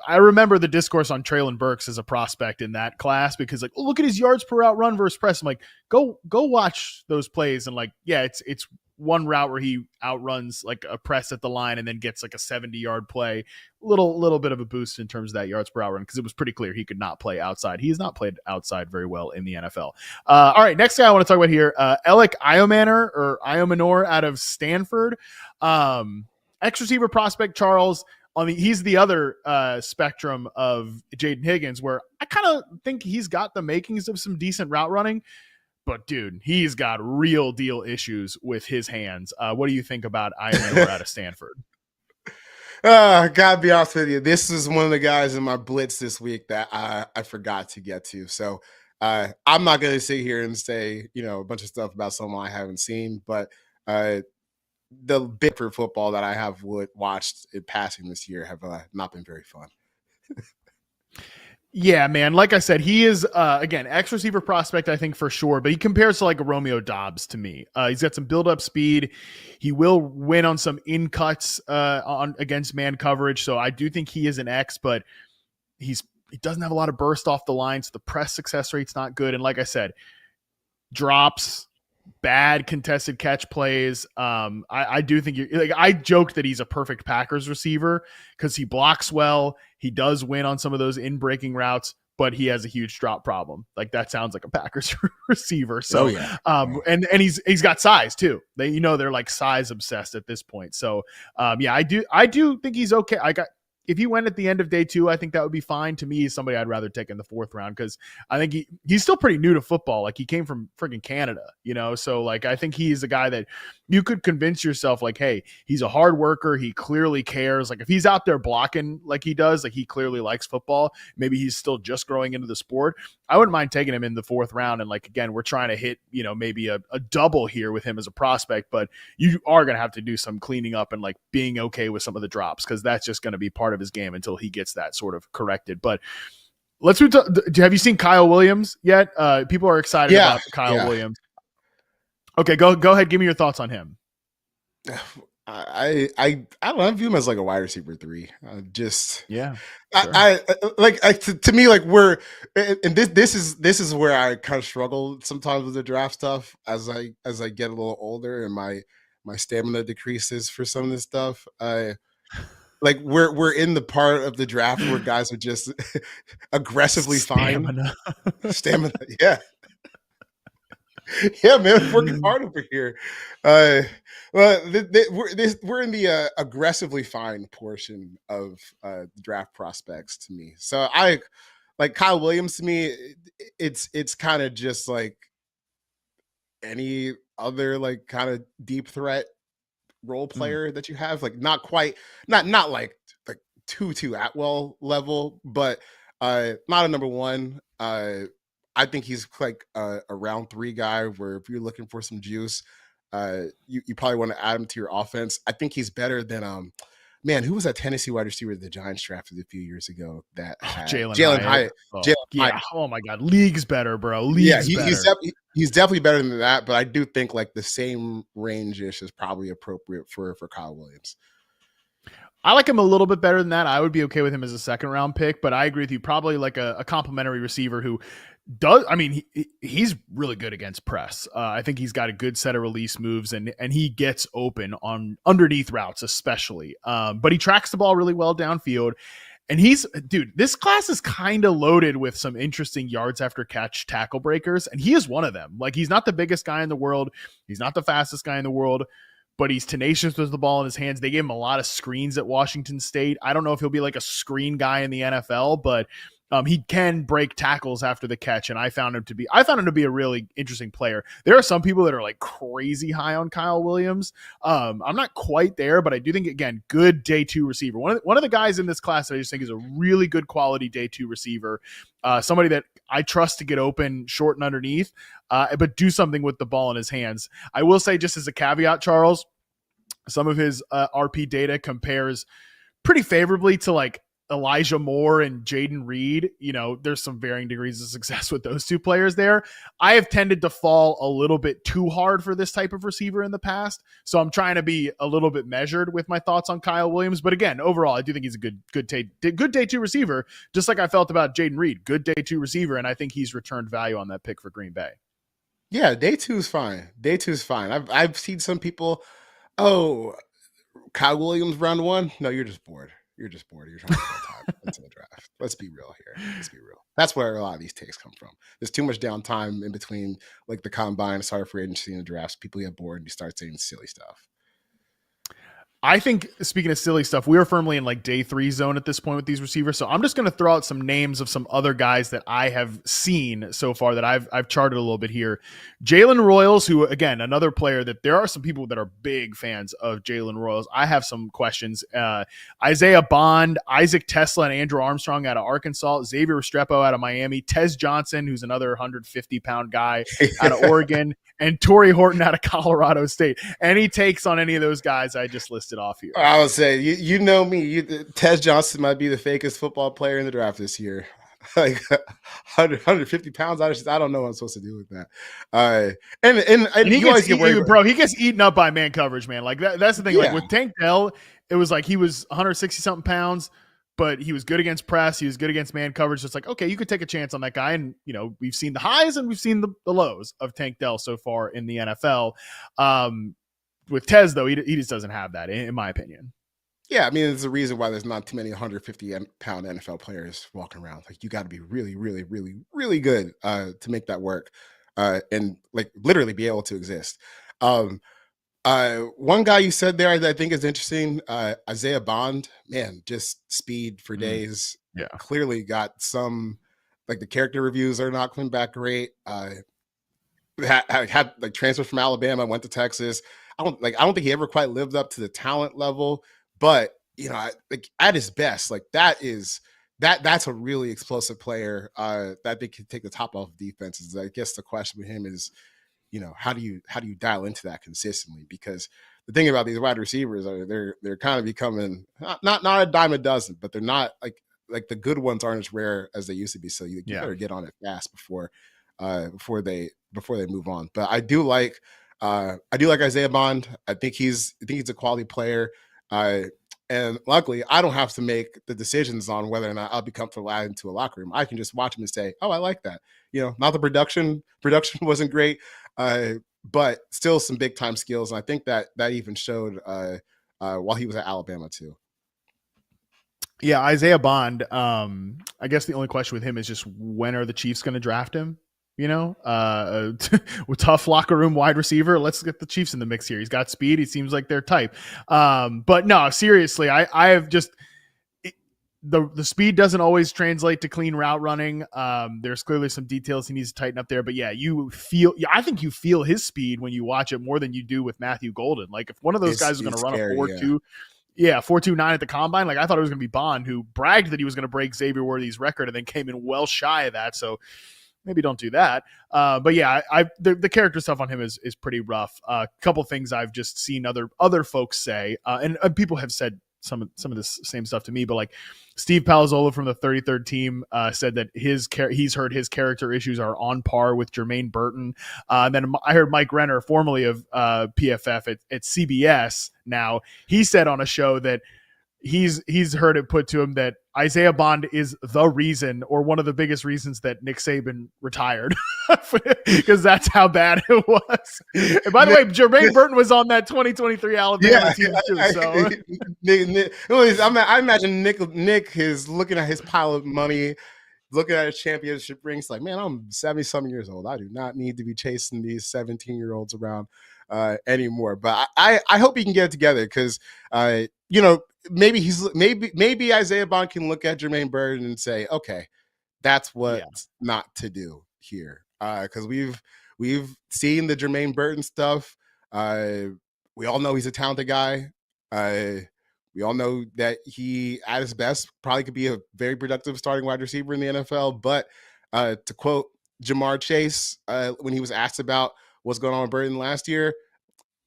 I remember the discourse on Treylon Burks as a prospect in that class because like, oh, look at his yards per route run versus press. I'm like, go watch those plays and like, yeah, it's one route where he outruns like a press at the line and then gets like a 70-yard play, little bit of a boost in terms of that yards per hour run because it was pretty clear he could not play outside. He has not played outside very well in the NFL. All right, next guy I want to talk about here, Elic Ayomanor out of Stanford, ex receiver prospect. Charles, he's the other spectrum of Jayden Higgins, where I kind of think he's got the makings of some decent route running. But, dude, he's got real deal issues with his hands. What do you think about Ayomanor out of Stanford? Gotta be honest with you. This is one of the guys in my blitz this week that I forgot to get to. So I'm not going to sit here and say, a bunch of stuff about someone I haven't seen. But the bit for football that I have watched in passing this year have not been very fun. Yeah, man. Like I said, he is, again, ex-receiver prospect, I think, for sure. But he compares to like a Romeo Doubs to me. He's got some build-up speed. He will win on some in-cuts against man coverage. So I do think he is an X, but he doesn't have a lot of burst off the line. So the press success rate's not good. And like I said, drops, bad contested catch plays. I do think I joked that he's a perfect Packers receiver because he blocks well. He does win on some of those in-breaking routes, but he has a huge drop problem. Like that sounds like a Packers receiver. So, and he's got size too. They're like size obsessed at this point. So, yeah, I do think he's okay. If he went at the end of day 2, I think that would be fine. To me, he's somebody I'd rather take in the 4th round because I think he's still pretty new to football. Like he came from freaking Canada, So like I think he's a guy that you could convince yourself like, hey, he's a hard worker. He clearly cares. Like if he's out there blocking like he does, like he clearly likes football. Maybe he's still just growing into the sport. I wouldn't mind taking him in the 4th round. And like again, we're trying to hit maybe a double here with him as a prospect, but you are going to have to do some cleaning up and like being okay with some of the drops because that's just going to be part of his game until he gets that sort of corrected. But let's move to, have you seen Kyle Williams yet? People are excited about Kyle Williams. Okay, go ahead. Give me your thoughts on him. I don't know. I view him as like a wide receiver 3. Sure. To me, like and this is where I kind of struggle sometimes with the draft stuff as I get a little older and my stamina decreases for some of this stuff. Like we're in the part of the draft where guys are just aggressively Stamina. Stamina, yeah. Yeah, man, working hard over here. Well, we're in the aggressively fine portion of the draft prospects to me. So I like Kyle Williams to me. It's kind of just like any other like kind of deep threat role player that you have, like not like Tutu Atwell level, but not a number 1. I think he's like a round 3 guy where if you're looking for some juice, you probably want to add him to your offense. I think he's better than man, who was that Tennessee wide receiver the Giants drafted a few years ago that had Jalen Hyatt. Jalen Yeah. Hyatt. Oh my God. League's better, bro. Yeah, League's better. he's definitely better than that, but I do think like the same range-ish is probably appropriate for Kyle Williams. I like him a little bit better than that. I would be okay with him as a second round pick, but I agree with you. Probably like a complimentary receiver who does. I mean, he's really good against press. I think he's got a good set of release moves, and he gets open on underneath routes, especially. But he tracks the ball really well downfield. And this class is kind of loaded with some interesting yards after catch tackle breakers, and he is one of them. Like, he's not the biggest guy in the world. He's not the fastest guy in the world, but he's tenacious with the ball in his hands. They gave him a lot of screens at Washington State. I don't know if he'll be like a screen guy in the NFL, but he can break tackles after the catch, and I found him to be a really interesting player. There are some people that are like crazy high on Kyle Williams. I'm not quite there, but I do think, again, good day two receiver. One of the guys in this class that I just think is a really good quality day two receiver. Somebody that I trust to get open short and underneath, but do something with the ball in his hands. I will say, just as a caveat, Charles, some of his RP data compares pretty favorably to like Elijah Moore and Jayden Reed. You know, there's some varying degrees of success with those two players there. I have tended to fall a little bit too hard for this type of receiver in the past, so I'm trying to be a little bit measured with my thoughts on Kyle Williams. But again, overall, I do think he's a good day two receiver, just like I felt about Jayden Reed. Good day two receiver, and I think he's returned value on that pick for Green Bay. Yeah, day two is fine. I've seen some people, Kyle Williams round one. No, you're just bored. You're just bored. You're trying to kill time into the draft. Let's be real here. Let's be real. That's where a lot of these takes come from. There's too much downtime in between, like the combine, start free agency, and the drafts. People get bored and you start saying silly stuff. I think, speaking of silly stuff, we are firmly in like day three zone at this point with these receivers. So I'm just going to throw out some names of some other guys that I have seen so far that I've charted a little bit here. Jalen Royals, who, again, another player that there are some people that are big fans of Jalen Royals. I have some questions. Isaiah Bond, Isaac Tesla, and Andrew Armstrong out of Arkansas, Xavier Restrepo out of Miami, Tez Johnson, who's another 150-pound guy out of Oregon, and Torrey Horton out of Colorado State. Any takes on any of those guys I just listed off here? I would say, you know me, Tez Johnson might be the fakest football player in the draft this year. Like 150 pounds. I don't know what I'm supposed to do with that. And he gets eaten up by man coverage, man. Like that's the thing. Yeah. Like with Tank Dell, it was like he was 160 something pounds, but he was good against press. He was good against man coverage. So it's like, okay, you could take a chance on that guy. And, you know, we've seen the highs and we've seen the lows of Tank Dell so far in the NFL. With Tez, though, he just doesn't have that, in my opinion. Yeah, I mean, there's a reason why there's not too many 150-pound NFL players walking around. Like, you got to be really, really, really, really good to make that work and, like, literally be able to exist. One guy you said there that I think is interesting, Isaiah Bond, man, just speed for days. Yeah. Clearly got some, like, the character reviews are not coming back great. Had like transferred from Alabama, went to Texas. I don't think he ever quite lived up to the talent level, but you know, like at his best, like that's a really explosive player that they can take the top off of defenses. I guess the question with him is, you know, how do you dial into that consistently? Because the thing about these wide receivers are they're kind of becoming not a dime a dozen, but they're not like the good ones aren't as rare as they used to be. So you better get on it fast before they move on. But I do like Isaiah Bond. I think he's a quality player. And luckily, I don't have to make the decisions on whether or not I'll be comfortable adding to a locker room. I can just watch him and say, "Oh, I like that." You know, not the production wasn't great, but still some big time skills. And I think that even showed while he was at Alabama too. Yeah, Isaiah Bond. I guess the only question with him is just when are the Chiefs going to draft him? You know, with tough locker room wide receiver, let's get the Chiefs in the mix here. He's got speed. He seems like their type. But no, seriously, I have just the speed doesn't always translate to clean route running. There's clearly some details he needs to tighten up there. But yeah, I think you feel his speed when you watch it more than you do with Matthew Golden. Like if one of those guys is going to run a 4.2. Yeah, 4.29 at the combine. Like I thought it was going to be Bond, who bragged that he was going to break Xavier Worthy's record and then came in well shy of that. So maybe don't do that. But yeah, the character stuff on him is pretty rough. A couple things I've just seen other folks say, and people have said some of this same stuff to me, but like Steve Palazzolo from the 33rd team said that he's heard his character issues are on par with Jermaine Burton. And then I heard Mike Renner, formerly of PFF at CBS now, he said on a show that he's heard it put to him that Isaiah Bond is the reason, or one of the biggest reasons, that Nick Saban retired, because that's how bad it was. And by the way, Jermaine Burton was on that 2023 Alabama team too. So I imagine Nick is looking at his pile of money, looking at his championship rings, like, man, I'm 70-something years old. I do not need to be chasing these 17-year-olds around anymore. But I hope he can get it together, because maybe Isaiah Bond can look at Jermaine Burton and say, okay, that's what not to do here. Because we've seen the Jermaine Burton stuff. We all know he's a talented guy. We all know that he, at his best, probably could be a very productive starting wide receiver in the NFL. But to quote Jamar Chase, when he was asked about what's going on with Burton last year,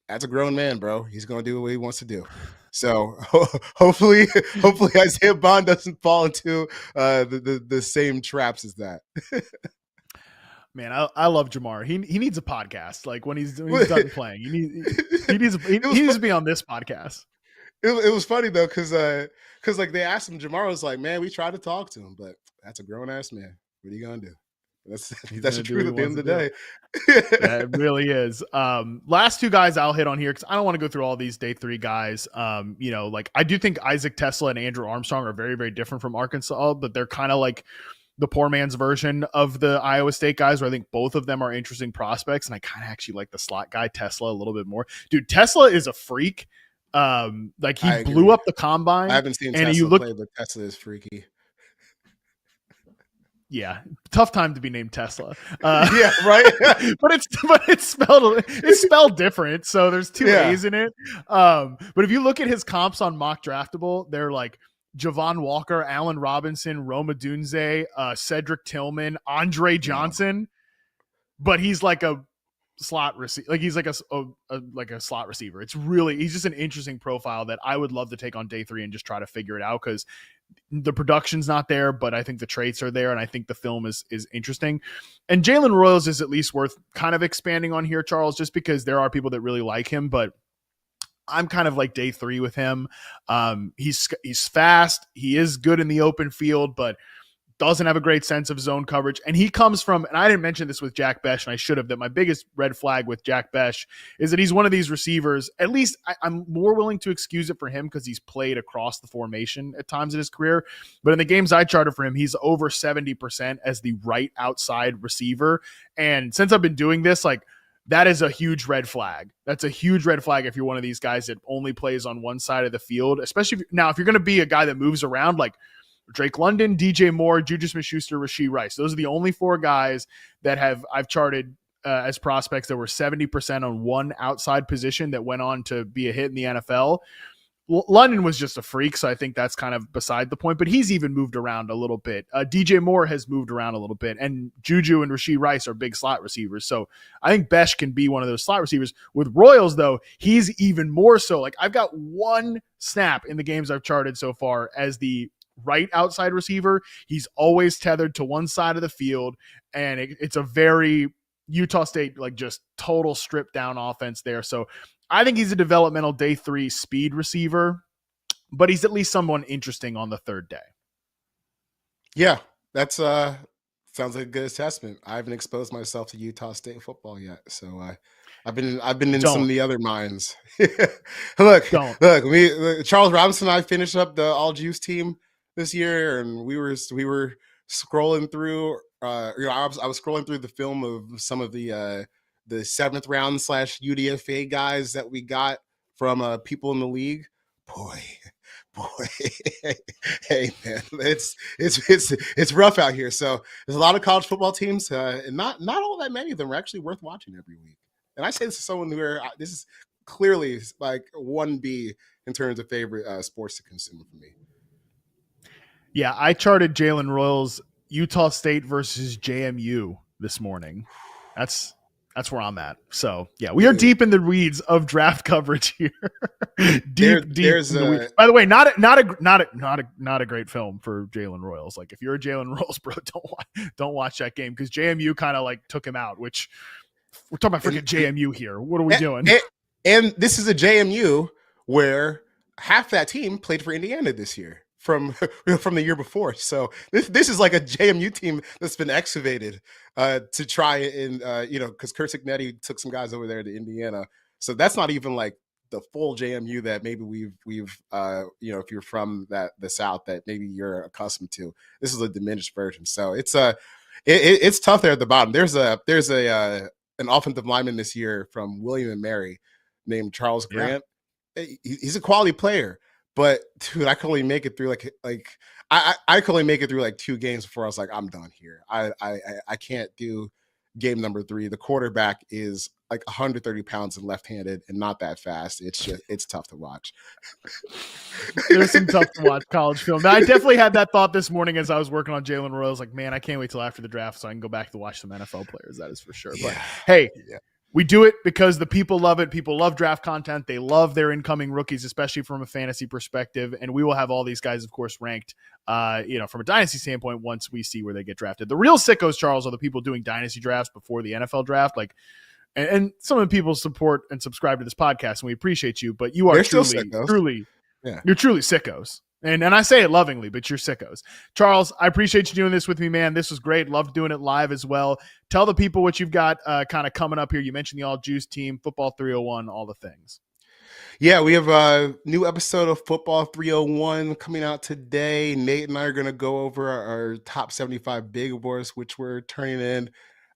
that's a grown man, bro. He's going to do what he wants to do. So hopefully Isaiah Bond doesn't fall into the same traps as that. Man, I love Jamar. He needs a podcast. Like when he's done playing, he needs to be on this podcast. It was funny though, because like they asked him, Jamar was like, man, we tried to talk to him, but that's a grown ass man. What are you gonna do? That's the truth at the end of the day. That really is. Last two guys I'll hit on here, because I don't want to go through all these day three guys. Like I do think Isaac Tesla and Andrew Armstrong are very, very different from Arkansas, but they're kind of like the poor man's version of the Iowa State guys, where I think both of them are interesting prospects. And I kind of actually like the slot guy, Tesla, a little bit more. Dude, Tesla is a freak. Like he blew up the combine. I haven't seen Tesla play, but Tesla is freaky. Yeah, tough time to be named Tesla. Yeah, right. but it's spelled different, so there's two A's in it. But if you look at his comps on Mock Draftable, they're like Javon Walker, Allen Robinson, Roma Dunze, Cedric Tillman, Andre Johnson. But he's like a slot receiver. Like he's like a slot receiver. He's just an interesting profile that I would love to take on day 3 and just try to figure it out, because the production's not there, but I think the traits are there, and I think the film is interesting. And Jalen Royals is at least worth kind of expanding on here, Charles, just because there are people that really like him, but I'm kind of like day 3 with him. He's fast. He is good in the open field, but doesn't have a great sense of zone coverage. And he comes from, and I didn't mention this with Jack Bech, and I should have, that my biggest red flag with Jack Bech is that he's one of these receivers, at least I'm more willing to excuse it for him because he's played across the formation at times in his career. But in the games I charted for him, he's over 70% as the right outside receiver. And since I've been doing this, like, that is a huge red flag. That's a huge red flag if you're one of these guys that only plays on one side of the field, especially if you're going to be a guy that moves around, like Drake London, DJ Moore, Juju Smith-Schuster, Rashee Rice. Those are the only 4 guys that I've charted as prospects that were 70% on one outside position that went on to be a hit in the NFL. London was just a freak, so I think that's kind of beside the point, but he's even moved around a little bit. DJ Moore has moved around a little bit, and Juju and Rashee Rice are big slot receivers, so I think Bech can be one of those slot receivers. With Royals, though, he's even more so. Like, I've got one snap in the games I've charted so far as the right outside receiver. He's always tethered to one side of the field, and it's a very Utah State, like, just total strip down offense there. So I think he's a developmental day 3 speed receiver, but he's at least someone interesting on the 3rd day. Yeah, that's sounds like a good assessment. I haven't exposed myself to Utah State football yet, so I've been in some of the other minds. look, Charles Robinson and I finished up the All Juice team this year, and we were scrolling through. I was scrolling through the film of some of the 7th round / UDFA guys that we got from people in the league. Boy, hey man, it's rough out here. So there's a lot of college football teams, and not all that many of them are actually worth watching every week. And I say this to someone this is clearly like 1B in terms of favorite sports to consume for me. Yeah, I charted Jalen Royals Utah State versus JMU this morning. That's That's where I'm at. So yeah, we are deep in the weeds of draft coverage here. deep in the weeds. By the way, not a great film for Jalen Royals. Like if you're a Jalen Royals bro, don't watch that game because JMU kind of like took him out. Which we're talking about freaking JMU here. What are we doing? And this is a JMU where half that team played for Indiana this year from the year before. So this is like a JMU team that's been excavated to try and because Kurt Signetti took some guys over there to Indiana. So that's not even like the full JMU that maybe we've if you're from the South that maybe you're accustomed to. This is a diminished version. So it's tough there at the bottom. There's an offensive lineman this year from William and Mary named Charles Grant. Yeah. He's a quality player. But dude, I could only make it through I could only make it through like 2 games before I was like, I'm done here. I can't do game number 3. The quarterback is like 130 pounds and left-handed and not that fast. It's tough to watch. There's some tough to watch college film. Now, I definitely had that thought this morning as I was working on Jalen Royals. Like, man, I can't wait till after the draft so I can go back to watch some NFL players. That is for sure. Yeah. But hey. Yeah. We do it because the people love it. People love draft content. They love their incoming rookies, especially from a fantasy perspective. And we will have all these guys, of course, ranked, from a dynasty standpoint once we see where they get drafted. The real sickos, Charles, are the people doing dynasty drafts before the NFL draft. Like, and some of the people support and subscribe to this podcast, and we appreciate you. But you are truly, you're truly sickos. And I say it lovingly, but you're sickos. Charles, I appreciate you doing this with me, man. This was great. Loved doing it live as well. Tell the people what you've got kind of coming up here. You mentioned the All Juice team, Football 301, all the things. Yeah, we have a new episode of Football 301 coming out today. Nate and I are going to go over our top 75 big awards, which we're turning in.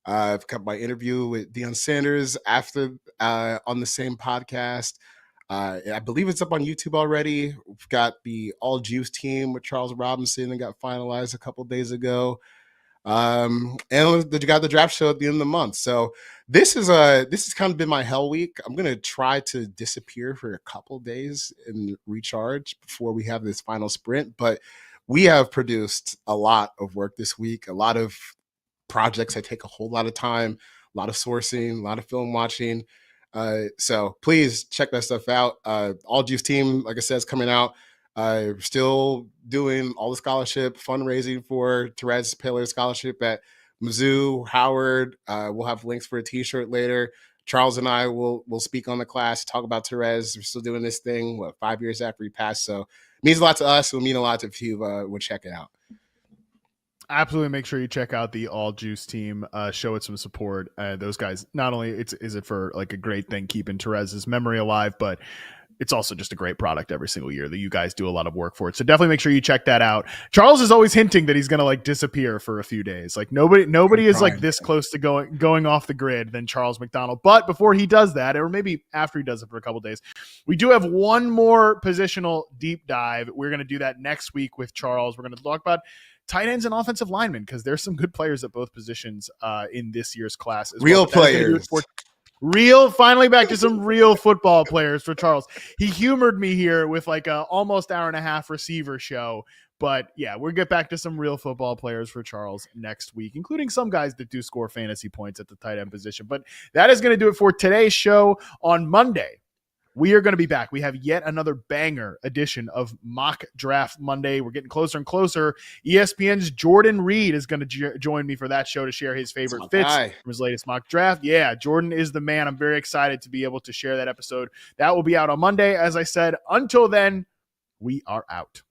I've got my interview with Deion Sanders after on the same podcast. I believe it's up on YouTube already. We've got the All Juice team with Charles Robinson that got finalized a couple days ago. And you got the draft show at the end of the month. So this has kind of been my hell week. I'm going to try to disappear for a couple days and recharge before we have this final sprint. But we have produced a lot of work this week, a lot of projects that take a whole lot of time, a lot of sourcing, a lot of film watching. So please check that stuff out. All Juice team, like I said, is coming out. Still doing all the scholarship fundraising for Therese Paler scholarship at Mizzou, Howard. We'll have links for a t-shirt later. Charles and I will speak on the class, talk about Therese. We're still doing this thing, 5 years after he passed. So it means a lot to us. It will mean a lot if you would check it out. Absolutely, make sure you check out the All Juice team. Show it some support. Those guys, not only is it for like a great thing keeping Therese's memory alive, but it's also just a great product every single year that you guys do a lot of work for it. So definitely make sure you check that out. Charles is always hinting that he's going to like disappear for a few days. Like nobody is like this close to going off the grid than Charles McDonald. But before he does that, or maybe after he does it for a couple days, we do have one more positional deep dive. We're going to do that next week with Charles. We're going to talk about tight ends and offensive linemen because there's some good players at both positions in this year's class. Real players. Finally back to some real football players for Charles. He humored me here with like a almost hour and a half receiver show. But yeah, we'll get back to some real football players for Charles next week, including some guys that do score fantasy points at the tight end position. But that is going to do it for today's show. On Monday, we are going to be back. We have yet another banger edition of Mock Draft Monday. We're getting closer and closer. ESPN's Jordan Reed is going to join me for that show to share his favorite fits from his latest mock draft. Yeah, Jordan is the man. I'm very excited to be able to share that episode. That will be out on Monday. As I said, until then, we are out.